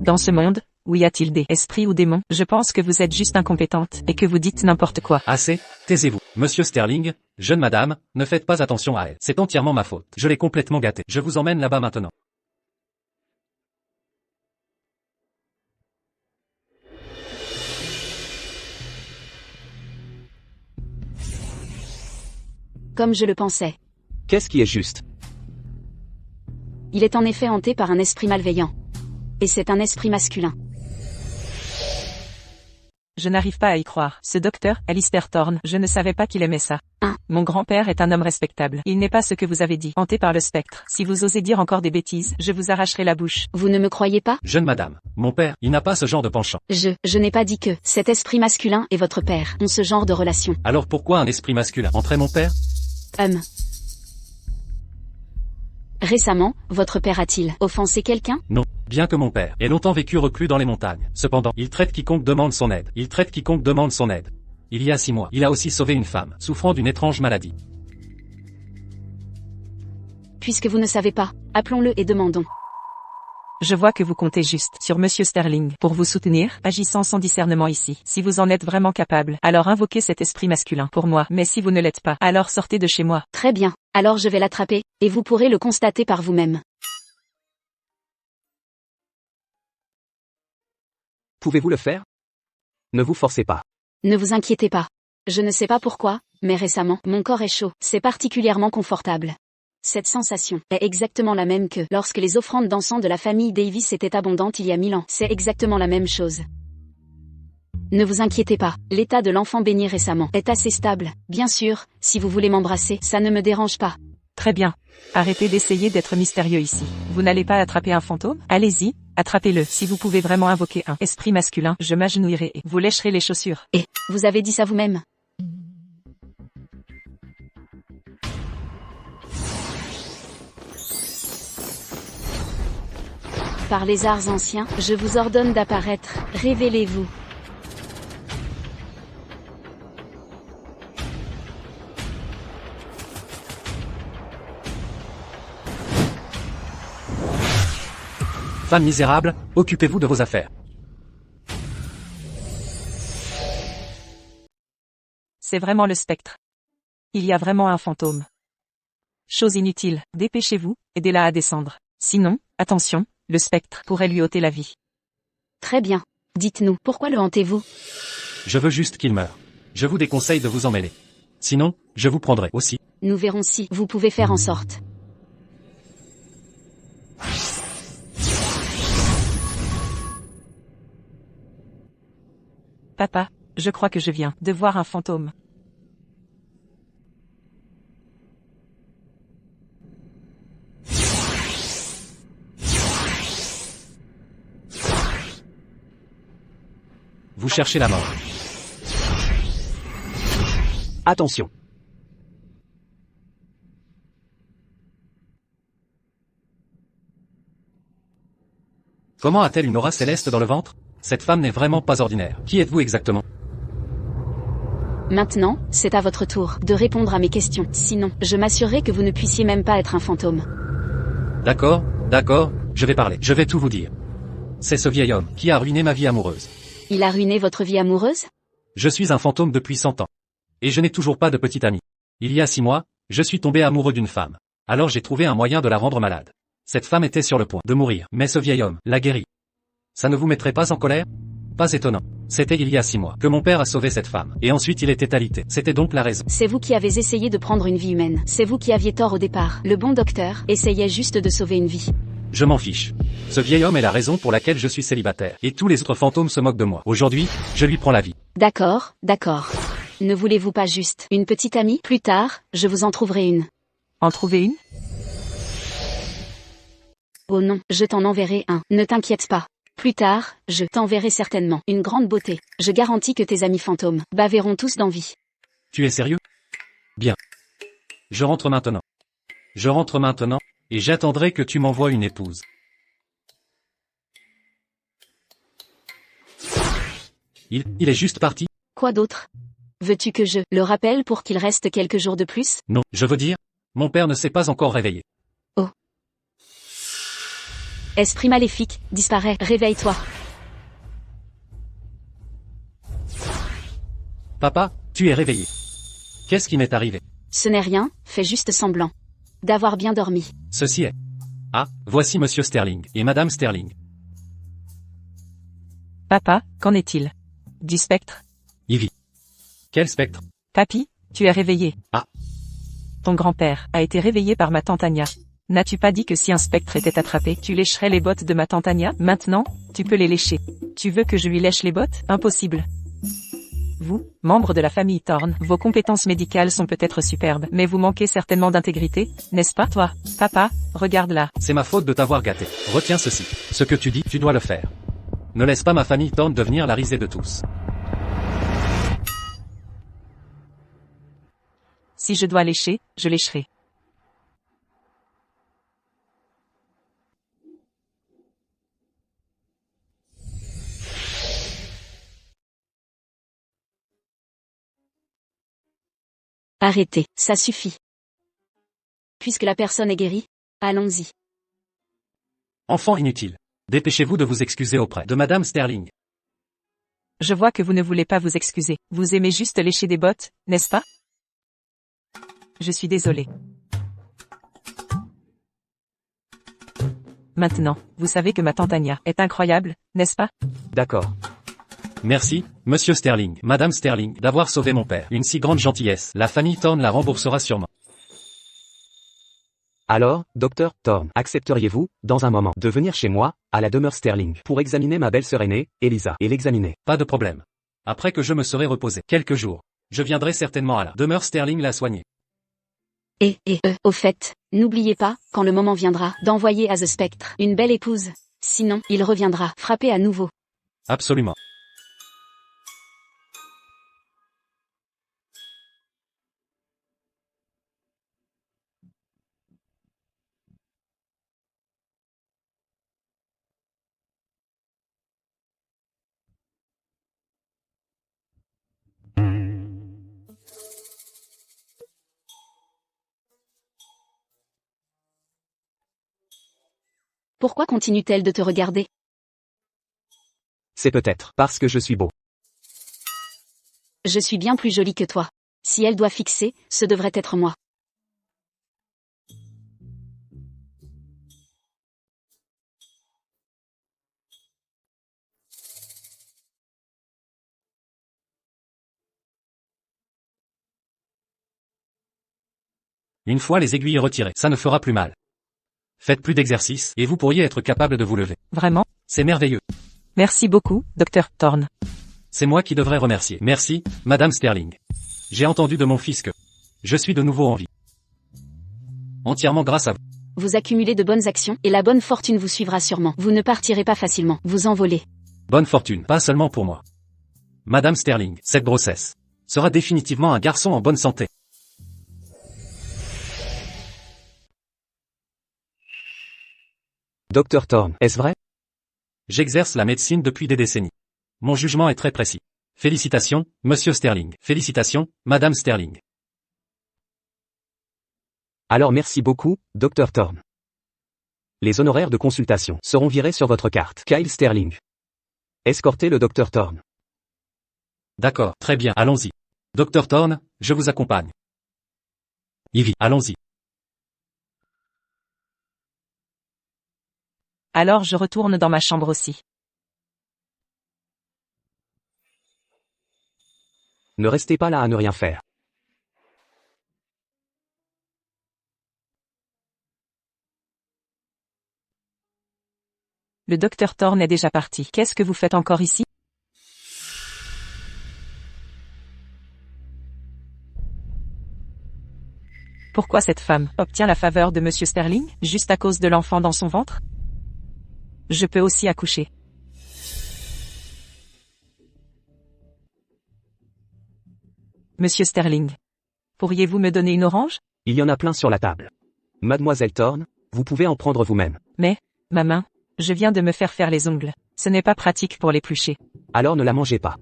Dans ce monde, où y a-t-il des esprits ou démons? Je pense que vous êtes juste incompétente et que vous dites n'importe quoi. Assez, taisez-vous. Monsieur Sterling, jeune madame, ne faites pas attention à elle. C'est entièrement ma faute. Je l'ai complètement gâtée. Je vous emmène là-bas maintenant. Comme je le pensais. Qu'est-ce qui est juste? Il est en effet hanté par un esprit malveillant. Et c'est un esprit masculin. Je n'arrive pas à y croire. Ce docteur, Alistair Thorne, je ne savais pas qu'il aimait ça. Hein? Mon grand-père est un homme respectable. Il n'est pas ce que vous avez dit. Hanté par le spectre. Si vous osez dire encore des bêtises, je vous arracherai la bouche. Vous ne me croyez pas? Jeune madame, mon père, il n'a pas ce genre de penchant. Je n'ai pas dit que cet esprit masculin et votre père ont ce genre de relation. Alors pourquoi un esprit masculin entrait mon père? Récemment, votre père a-t-il offensé quelqu'un? Non. Bien que mon père ait longtemps vécu reclus dans les montagnes. Cependant, il traite quiconque demande son aide. Il traite quiconque demande son aide. Il y a 6 mois, il a aussi sauvé une femme, souffrant d'une étrange maladie. Puisque vous ne savez pas, appelons-le et demandons. Je vois que vous comptez juste sur Monsieur Sterling pour vous soutenir, agissant sans discernement ici. Si vous en êtes vraiment capable, alors invoquez cet esprit masculin pour moi. Mais si vous ne l'êtes pas, alors sortez de chez moi. Très bien, alors je vais l'attraper, et vous pourrez le constater par vous-même. Pouvez-vous le faire? Ne vous forcez pas. Ne vous inquiétez pas. Je ne sais pas pourquoi, mais récemment, mon corps est chaud. C'est particulièrement confortable. Cette sensation est exactement la même que lorsque les offrandes d'encens de la famille Davis étaient abondantes il y a 1000 ans. C'est exactement la même chose. Ne vous inquiétez pas, l'état de l'enfant béni récemment est assez stable. Bien sûr, si vous voulez m'embrasser, ça ne me dérange pas. Très bien. Arrêtez d'essayer d'être mystérieux ici. Vous n'allez pas attraper un fantôme? Allez-y, attrapez-le. Si vous pouvez vraiment invoquer un esprit masculin, je m'agenouillerai et vous lécherez les chaussures. Et, vous avez dit ça vous-même? Par les arts anciens, je vous ordonne d'apparaître, révélez-vous. Femme misérable, occupez-vous de vos affaires. C'est vraiment le spectre. Il y a vraiment un fantôme. Chose inutile, dépêchez-vous, aidez-la à descendre. Sinon, attention, le spectre pourrait lui ôter la vie. Très bien. Dites-nous, pourquoi le hantez-vous? Je veux juste qu'il meure. Je vous déconseille de vous en mêler. Sinon, je vous prendrai aussi. Nous verrons si vous pouvez faire en sorte. Papa, je crois que je viens de voir un fantôme. Vous cherchez la mort. Attention. Comment a-t-elle une aura céleste dans le ventre? Cette femme n'est vraiment pas ordinaire. Qui êtes-vous exactement? Maintenant, c'est à votre tour de répondre à mes questions. Sinon, je m'assurerai que vous ne puissiez même pas être un fantôme. D'accord, je vais parler. Je vais tout vous dire. C'est ce vieil homme qui a ruiné ma vie amoureuse. Il a ruiné votre vie amoureuse? Je suis un fantôme depuis 100 ans. Et je n'ai toujours pas de petite amie. Il y a 6 mois, je suis tombé amoureux d'une femme. Alors j'ai trouvé un moyen de la rendre malade. Cette femme était sur le point de mourir, mais ce vieil homme l'a guérie. Ça ne vous mettrait pas en colère? Pas étonnant. C'était il y a 6 mois que mon père a sauvé cette femme, et ensuite il était alité. C'était donc la raison. C'est vous qui avez essayé de prendre une vie humaine. C'est vous qui aviez tort au départ. Le bon docteur essayait juste de sauver une vie. Je m'en fiche. Ce vieil homme est la raison pour laquelle je suis célibataire, et tous les autres fantômes se moquent de moi. Aujourd'hui, je lui prends la vie. D'accord. Ne voulez-vous pas juste une petite amie? Plus tard, je vous en trouverai une. En trouver une? Oh non, je t'en enverrai un. Ne t'inquiète pas. Plus tard, je t'enverrai certainement une grande beauté. Je garantis que tes amis fantômes baveront tous d'envie. Tu es sérieux? Bien. Je rentre maintenant. Et j'attendrai que tu m'envoies une épouse. Il est juste parti? Quoi d'autre? Veux-tu que je le rappelle pour qu'il reste quelques jours de plus? Non, je veux dire, mon père ne s'est pas encore réveillé. Oh. Esprit maléfique, disparaît, réveille-toi. Papa, tu es réveillé. Qu'est-ce qui m'est arrivé? Ce n'est rien, fais juste semblant d'avoir bien dormi. Ceci est. Ah, voici Monsieur Sterling et Madame Sterling. Papa, qu'en est-il? Du spectre? Ivy. Quel spectre? Papy, tu es réveillé. Ah. Ton grand-père a été réveillé par ma tante Anya. N'as-tu pas dit que si un spectre était attrapé, tu lécherais les bottes de ma tante Anya? Maintenant, tu peux les lécher. Tu veux que je lui lèche les bottes? Impossible. Vous, membre de la famille Thorne, vos compétences médicales sont peut-être superbes, mais vous manquez certainement d'intégrité, n'est-ce pas? Toi, papa, regarde là. C'est ma faute de t'avoir gâté. Retiens ceci. Ce que tu dis, tu dois le faire. Ne laisse pas ma famille Thorne devenir la risée de tous. Si je dois lécher, je lécherai. Arrêtez, ça suffit. Puisque la personne est guérie, allons-y. Enfant inutile. Dépêchez-vous de vous excuser auprès de Madame Sterling. Je vois que vous ne voulez pas vous excuser. Vous aimez juste lécher des bottes, n'est-ce pas? Je suis désolé. Maintenant, vous savez que ma tante Anya est incroyable, n'est-ce pas? D'accord. Merci, Monsieur Sterling, Madame Sterling, d'avoir sauvé mon père. Une si grande gentillesse. La famille Thorne la remboursera sûrement. Alors, docteur Thorne, accepteriez-vous, dans un moment, de venir chez moi, à la demeure Sterling, pour examiner ma belle-sœur aînée, Elisa, et l'examiner? Pas de problème. Après que je me serai reposé quelques jours, je viendrai certainement à la demeure Sterling la soigner. Au fait, n'oubliez pas, quand le moment viendra, d'envoyer à The Spectre une belle épouse. Sinon, il reviendra, frapper à nouveau. Absolument. Pourquoi continue-t-elle de te regarder? C'est peut-être parce que je suis beau. Je suis bien plus jolie que toi. Si elle doit fixer, ce devrait être moi. Une fois les aiguilles retirées, ça ne fera plus mal. Faites plus d'exercice, et vous pourriez être capable de vous lever. Vraiment? C'est merveilleux. Merci beaucoup, Dr. Thorne. C'est moi qui devrais remercier. Merci, Madame Sterling. J'ai entendu de mon fils que je suis de nouveau en vie. Entièrement grâce à vous. Vous accumulez de bonnes actions, et la bonne fortune vous suivra sûrement. Vous ne partirez pas facilement, vous envolez. Bonne fortune, pas seulement pour moi. Madame Sterling, cette grossesse sera définitivement un garçon en bonne santé. Dr. Thorne, est-ce vrai? J'exerce la médecine depuis des décennies. Mon jugement est très précis. Félicitations, Monsieur Sterling. Félicitations, Madame Sterling. Alors merci beaucoup, Dr. Thorne. Les honoraires de consultation seront virés sur votre carte. Kyle Sterling. Escortez le Dr. Thorne. D'accord, très bien, allons-y. Dr. Thorne, je vous accompagne. Ivy, allons-y. Alors je retourne dans ma chambre aussi. Ne restez pas là à ne rien faire. Le Dr. Thorne est déjà parti. Qu'est-ce que vous faites encore ici? Pourquoi cette femme obtient la faveur de Monsieur Sterling, juste à cause de l'enfant dans son ventre? Je peux aussi accoucher. Monsieur Sterling. Pourriez-vous me donner une orange? Il y en a plein sur la table. Mademoiselle Thorne, vous pouvez en prendre vous-même. Mais, ma main, je viens de me faire les ongles. Ce n'est pas pratique pour l'éplucher. Alors ne la mangez pas.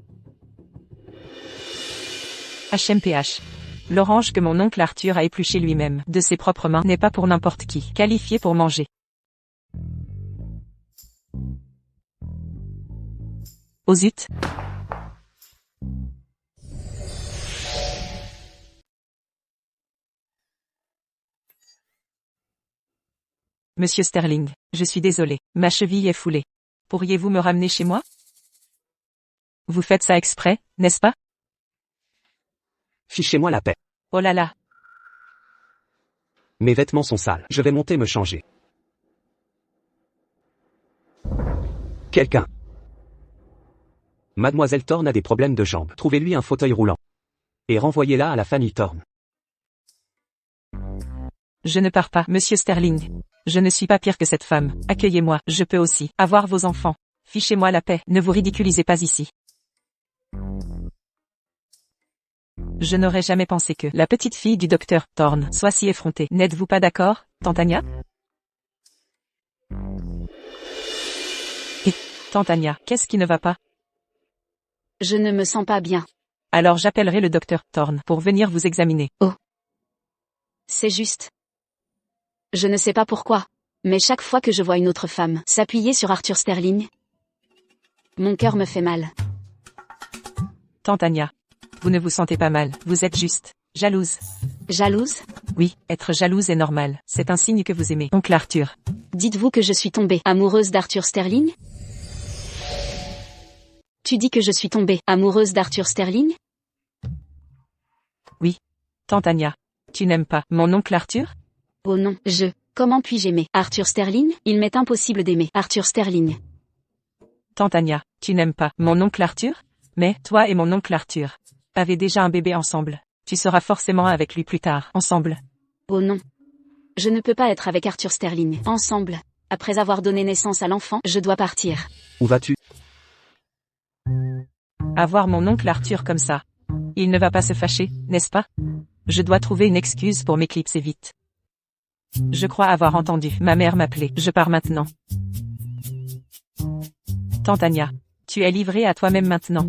HMPH. L'orange que mon oncle Arthur a épluché lui-même, de ses propres mains, n'est pas pour n'importe qui, qualifié pour manger. Oh zut. Monsieur Sterling, je suis désolé, ma cheville est foulée. Pourriez-vous me ramener chez moi? Vous faites ça exprès, n'est-ce pas? Fichez-moi la paix. Oh là là. Mes vêtements sont sales. Je vais monter me changer. Quelqu'un. Mademoiselle Thorne a des problèmes de jambes. Trouvez-lui un fauteuil roulant. Et renvoyez-la à la famille Thorne. Je ne pars pas, Monsieur Sterling. Je ne suis pas pire que cette femme. Accueillez-moi, je peux aussi avoir vos enfants. Fichez-moi la paix, ne vous ridiculisez pas ici. Je n'aurais jamais pensé que la petite fille du docteur Thorne soit si effrontée. N'êtes-vous pas d'accord, Tantania? Et, Tantania, qu'est-ce qui ne va pas? Je ne me sens pas bien. Alors j'appellerai le docteur Thorne pour venir vous examiner. Oh. C'est juste. Je ne sais pas pourquoi, mais chaque fois que je vois une autre femme s'appuyer sur Arthur Sterling, mon cœur me fait mal. Tantania. Vous ne vous sentez pas mal, vous êtes juste jalouse. Jalouse? Oui, être jalouse est normal, c'est un signe que vous aimez. Oncle Arthur. Dites-vous que je suis tombée amoureuse d'Arthur Sterling? Tu dis que je suis tombée amoureuse d'Arthur Sterling? Oui. Tantania. Tu n'aimes pas mon oncle Arthur? Oh non, comment puis-je aimer Arthur Sterling? Il m'est impossible d'aimer Arthur Sterling. Tantania, tu n'aimes pas mon oncle Arthur? Mais, toi et mon oncle Arthur avez déjà un bébé ensemble. Tu seras forcément avec lui plus tard, ensemble. Oh non. Je ne peux pas être avec Arthur Sterling, ensemble. Après avoir donné naissance à l'enfant, je dois partir. Où vas-tu? Avoir mon oncle Arthur comme ça. Il ne va pas se fâcher, n'est-ce pas? Je dois trouver une excuse pour m'éclipser vite. Je crois avoir entendu ma mère m'appeler. Je pars maintenant. Tantania. Tu es livrée à toi-même maintenant.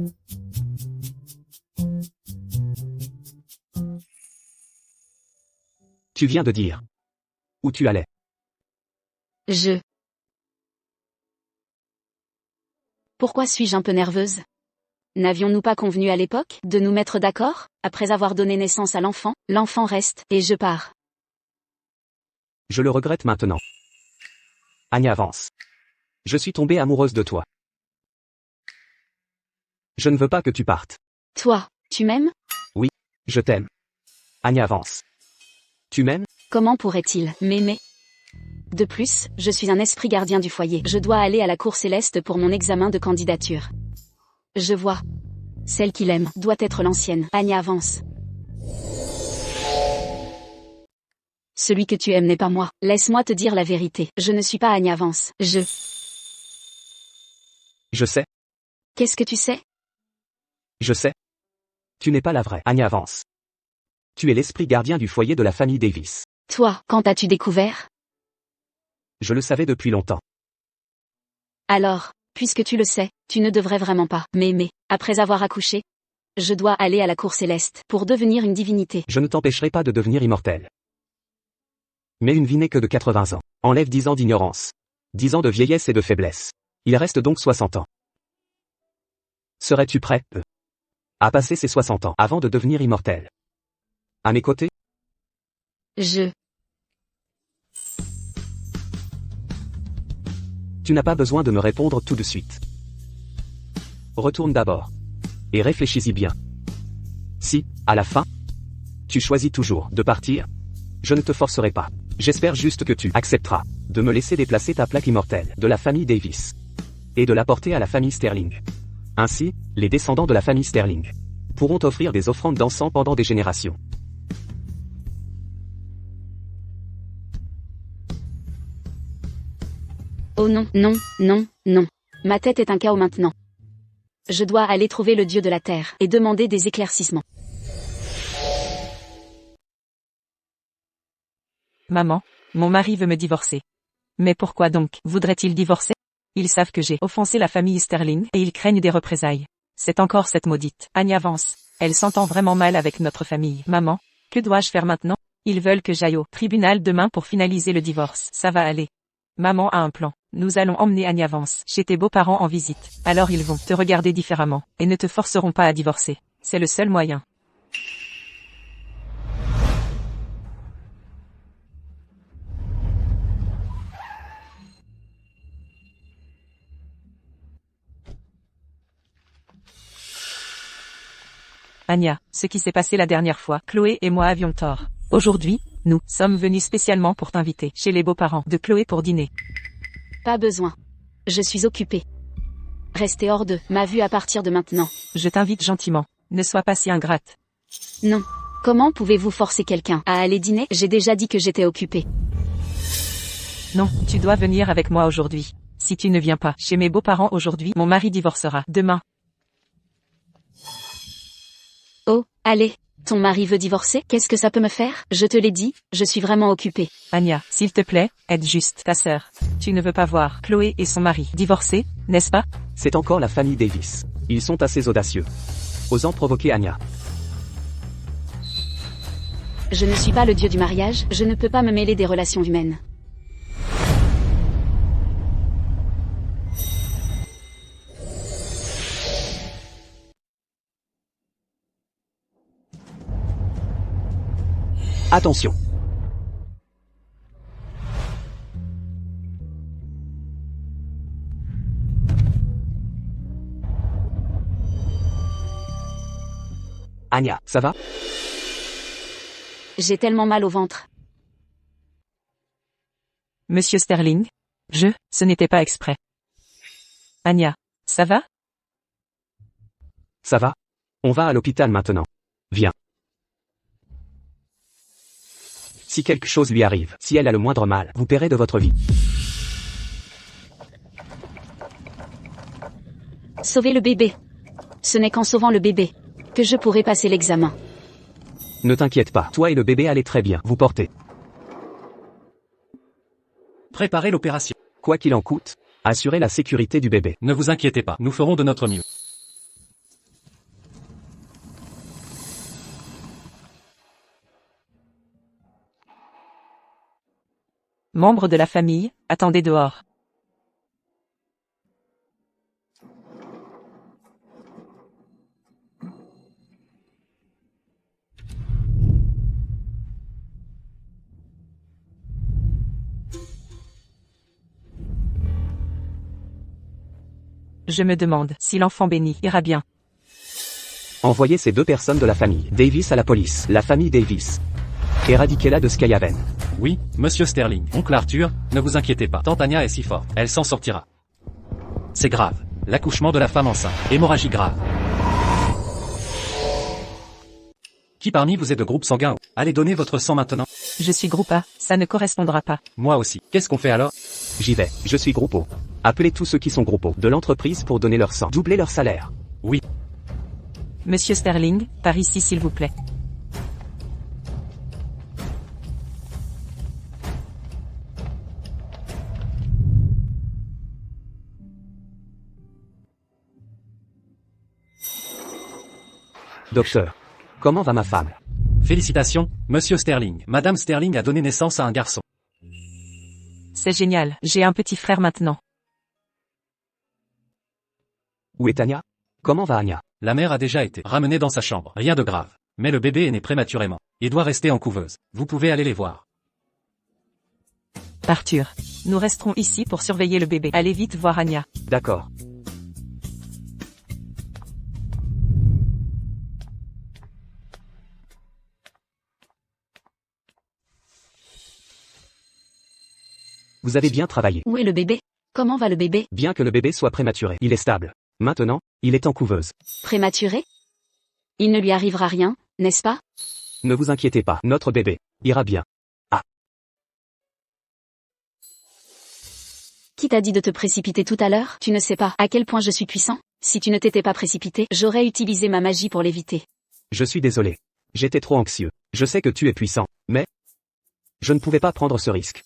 Tu viens de dire où tu allais. Je Pourquoi suis-je un peu nerveuse? N'avions-nous pas convenu à l'époque de nous mettre d'accord? Après avoir donné naissance à l'enfant, l'enfant reste, et je pars. Je le regrette maintenant. Anya avance. Je suis tombée amoureuse de toi. Je ne veux pas que tu partes. Toi, tu m'aimes? Oui, je t'aime. Anya avance. Tu m'aimes? Comment pourrait-il m'aimer? De plus, je suis un esprit gardien du foyer. Je dois aller à la cour céleste pour mon examen de candidature. Je vois. Celle qu'il aime doit être l'ancienne. Anya avance. Celui que tu aimes n'est pas moi. Laisse-moi te dire la vérité. Je ne suis pas Anya avance. Je sais. Qu'est-ce que tu sais? Je sais. Tu n'es pas la vraie. Anya avance. Tu es l'esprit gardien du foyer de la famille Davis. Toi, quand as-tu découvert? Je le savais depuis longtemps. Alors, puisque tu le sais, tu ne devrais vraiment pas m'aimer. Après avoir accouché, je dois aller à la cour céleste pour devenir une divinité. Je ne t'empêcherai pas de devenir immortel. Mais une vie n'est que de 80 ans. Enlève 10 ans d'ignorance. 10 ans de vieillesse et de faiblesse. Il reste donc 60 ans. Serais-tu prêt, à passer ces 60 ans avant de devenir immortel? À mes côtés? Tu n'as pas besoin de me répondre tout de suite. Retourne d'abord. Et réfléchis-y bien. Si, à la fin, tu choisis toujours de partir, je ne te forcerai pas. J'espère juste que tu accepteras de me laisser déplacer ta plaque immortelle de la famille Davis et de la porter à la famille Sterling. Ainsi, les descendants de la famille Sterling pourront offrir des offrandes d'encens pendant des générations. Oh non, non, non, non. Ma tête est un chaos maintenant. Je dois aller trouver le dieu de la terre et demander des éclaircissements. Maman, mon mari veut me divorcer. Mais pourquoi donc voudrait-il divorcer? Ils savent que j'ai offensé la famille Sterling et ils craignent des représailles. C'est encore cette maudite Anya avance. Elle s'entend vraiment mal avec notre famille. Maman, que dois-je faire maintenant? Ils veulent que j'aille au tribunal demain pour finaliser le divorce. Ça va aller. Maman a un plan. Nous allons emmener Anya avance chez tes beaux-parents en visite. Alors ils vont te regarder différemment et ne te forceront pas à divorcer. C'est le seul moyen. Anya, ce qui s'est passé la dernière fois, Chloé et moi avions tort. Aujourd'hui, nous sommes venus spécialement pour t'inviter chez les beaux-parents de Chloé pour dîner. Pas besoin. Je suis occupée. Restez hors de ma vue à partir de maintenant. Je t'invite gentiment. Ne sois pas si ingrate. Non. Comment pouvez-vous forcer quelqu'un à aller dîner? J'ai déjà dit que j'étais occupée. Non, tu dois venir avec moi aujourd'hui. Si tu ne viens pas chez mes beaux-parents aujourd'hui, mon mari divorcera demain. Oh, allez. Ton mari veut divorcer? Qu'est-ce que ça peut me faire? Je te l'ai dit, je suis vraiment occupée. Anya, s'il te plaît, aide juste ta sœur. Tu ne veux pas voir Chloé et son mari divorcer, n'est-ce pas? C'est encore la famille Davis. Ils sont assez audacieux. Osant provoquer Anya. Je ne suis pas le dieu du mariage, je ne peux pas me mêler des relations humaines. Attention. Anya, ça va? J'ai tellement mal au ventre. Monsieur Sterling? Ce n'était pas exprès. Anya, ça va? Ça va? On va à l'hôpital maintenant. Viens. Si quelque chose lui arrive, si elle a le moindre mal, vous paierez de votre vie. Sauver le bébé. Ce n'est qu'en sauvant le bébé que je pourrai passer l'examen. Ne t'inquiète pas, toi et le bébé allez très bien, vous portez. Préparez l'opération. Quoi qu'il en coûte, assurez la sécurité du bébé. Ne vous inquiétez pas, nous ferons de notre mieux. Membres de la famille, attendez dehors. Je me demande si l'enfant béni ira bien. Envoyez ces 2 personnes de la famille Davis à la police. La famille Davis. Éradiquez-la de Skyhaven. Oui, monsieur Sterling. Oncle Arthur, ne vous inquiétez pas. Tante Anya est si forte, elle s'en sortira. C'est grave. L'accouchement de la femme enceinte. Hémorragie grave. Qui parmi vous est de groupe sanguin? Allez donner votre sang maintenant. Je suis groupe A, ça ne correspondra pas. Moi aussi. Qu'est-ce qu'on fait alors? J'y vais. Je suis groupe O. Appelez tous ceux qui sont groupe O de l'entreprise pour donner leur sang. Doublez leur salaire. Oui. Monsieur Sterling, par ici s'il vous plaît. Docteur. Comment va ma femme? Félicitations, monsieur Sterling. Madame Sterling a donné naissance à un garçon. C'est génial, j'ai un petit frère maintenant. Où est Anya? Comment va Anya? La mère a déjà été ramenée dans sa chambre. Rien de grave. Mais le bébé est né prématurément. Et doit rester en couveuse. Vous pouvez aller les voir. Arthur, nous resterons ici pour surveiller le bébé. Allez vite voir Anya. D'accord. Vous avez bien travaillé. Où est le bébé? Comment va le bébé? Bien que le bébé soit prématuré, il est stable. Maintenant, il est en couveuse. Prématuré? Il ne lui arrivera rien, n'est-ce pas? Ne vous inquiétez pas, notre bébé ira bien. Qui t'a dit de te précipiter tout à l'heure? Tu ne sais pas à quel point je suis puissant? Si tu ne t'étais pas précipité, j'aurais utilisé ma magie pour l'éviter. Je suis désolé. J'étais trop anxieux. Je sais que tu es puissant, mais je ne pouvais pas prendre ce risque.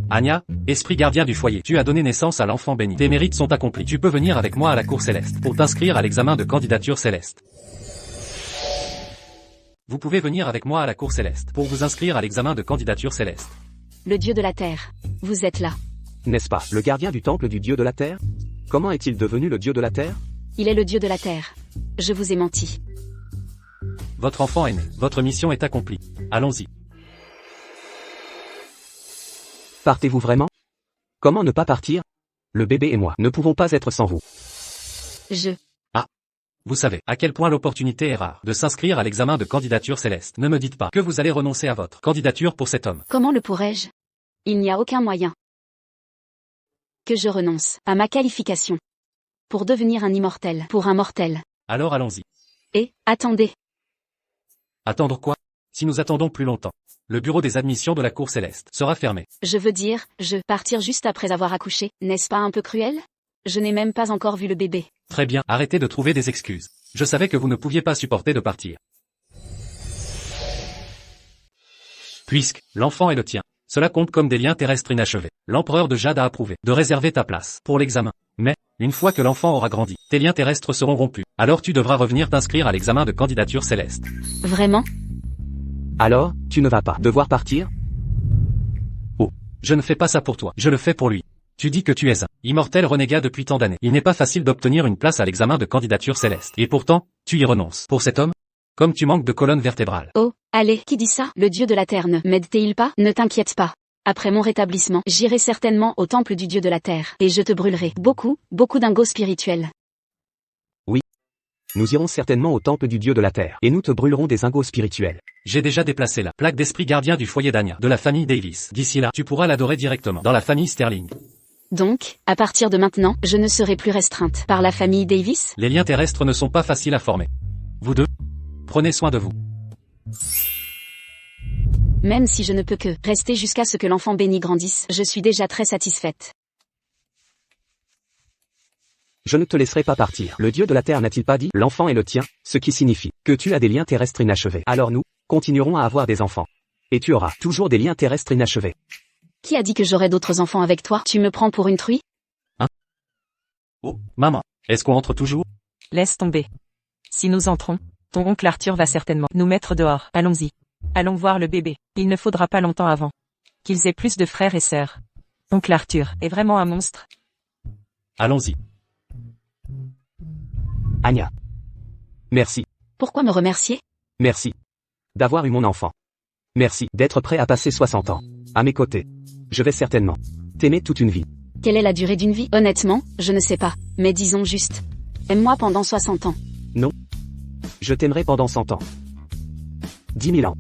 Anya, esprit gardien du foyer, tu as donné naissance à l'enfant béni. Tes mérites sont accomplis. Tu peux venir avec moi à la cour céleste pour t'inscrire à l'examen de candidature céleste. Vous pouvez venir avec moi à la cour céleste pour vous inscrire à l'examen de candidature céleste. Le dieu de la terre. Vous êtes là. N'est-ce pas, le gardien du temple du dieu de la terre? Comment est-il devenu le dieu de la terre? Il est le dieu de la terre. Je vous ai menti. Votre enfant est né. Votre mission est accomplie. Allons-y. Partez-vous vraiment? Comment ne pas partir? Le bébé et moi ne pouvons pas être sans vous. Vous savez à quel point l'opportunité est rare de s'inscrire à l'examen de candidature céleste. Ne me dites pas que vous allez renoncer à votre candidature pour cet homme. Comment le pourrais-je? Il n'y a aucun moyen que je renonce à ma qualification pour devenir un immortel, pour un mortel. Alors allons-y. Et, attendez. Attendre quoi? Si nous attendons plus longtemps, le bureau des admissions de la cour céleste sera fermé. Je veux dire, partir juste après avoir accouché, n'est-ce pas un peu cruel? Je n'ai même pas encore vu le bébé. Très bien, arrêtez de trouver des excuses. Je savais que vous ne pouviez pas supporter de partir. Puisque l'enfant est le tien, cela compte comme des liens terrestres inachevés. L'empereur de Jade a approuvé de réserver ta place pour l'examen. Mais, une fois que l'enfant aura grandi, tes liens terrestres seront rompus. Alors tu devras revenir t'inscrire à l'examen de candidature céleste. Vraiment? Alors, tu ne vas pas devoir partir? Oh, je ne fais pas ça pour toi, je le fais pour lui. Tu dis que tu es un immortel renégat depuis tant d'années. Il n'est pas facile d'obtenir une place à l'examen de candidature céleste. Et pourtant, tu y renonces. Pour cet homme? Comme tu manques de colonne vertébrale. Oh, allez, qui dit ça? Le dieu de la terre ne m'aide-t-il pas? Ne t'inquiète pas. Après mon rétablissement, j'irai certainement au temple du dieu de la terre. Et je te brûlerai beaucoup dingos spirituels. Nous irons certainement au temple du dieu de la terre, et nous te brûlerons des ingos spirituels. J'ai déjà déplacé la plaque d'esprit gardien du foyer d'Anya, de la famille Davis. D'ici là, tu pourras l'adorer directement, dans la famille Sterling. Donc, à partir de maintenant, je ne serai plus restreinte par la famille Davis? Les liens terrestres ne sont pas faciles à former. Vous deux, prenez soin de vous. Même si je ne peux que rester jusqu'à ce que l'enfant béni grandisse, je suis déjà très satisfaite. Je ne te laisserai pas partir. Le dieu de la terre n'a-t-il pas dit, l'enfant est le tien, ce qui signifie que tu as des liens terrestres inachevés. Alors nous, continuerons à avoir des enfants. Et tu auras toujours des liens terrestres inachevés. Qui a dit que j'aurai d'autres enfants avec toi? Tu me prends pour une truie? Oh, maman, est-ce qu'on entre toujours? Laisse tomber. Si nous entrons, ton oncle Arthur va certainement nous mettre dehors. Allons-y. Allons voir le bébé. Il ne faudra pas longtemps avant qu'ils aient plus de frères et sœurs. Oncle Arthur est vraiment un monstre. Allons-y. Anya. Merci. Pourquoi me remercier? Merci. D'avoir eu mon enfant. Merci d'être prêt à passer 60 ans. À mes côtés. Je vais certainement t'aimer toute une vie. Quelle est la durée d'une vie? Honnêtement, je ne sais pas, mais disons juste. Aime-moi pendant 60 ans. Non. Je t'aimerai pendant 100 ans. 10 000 ans.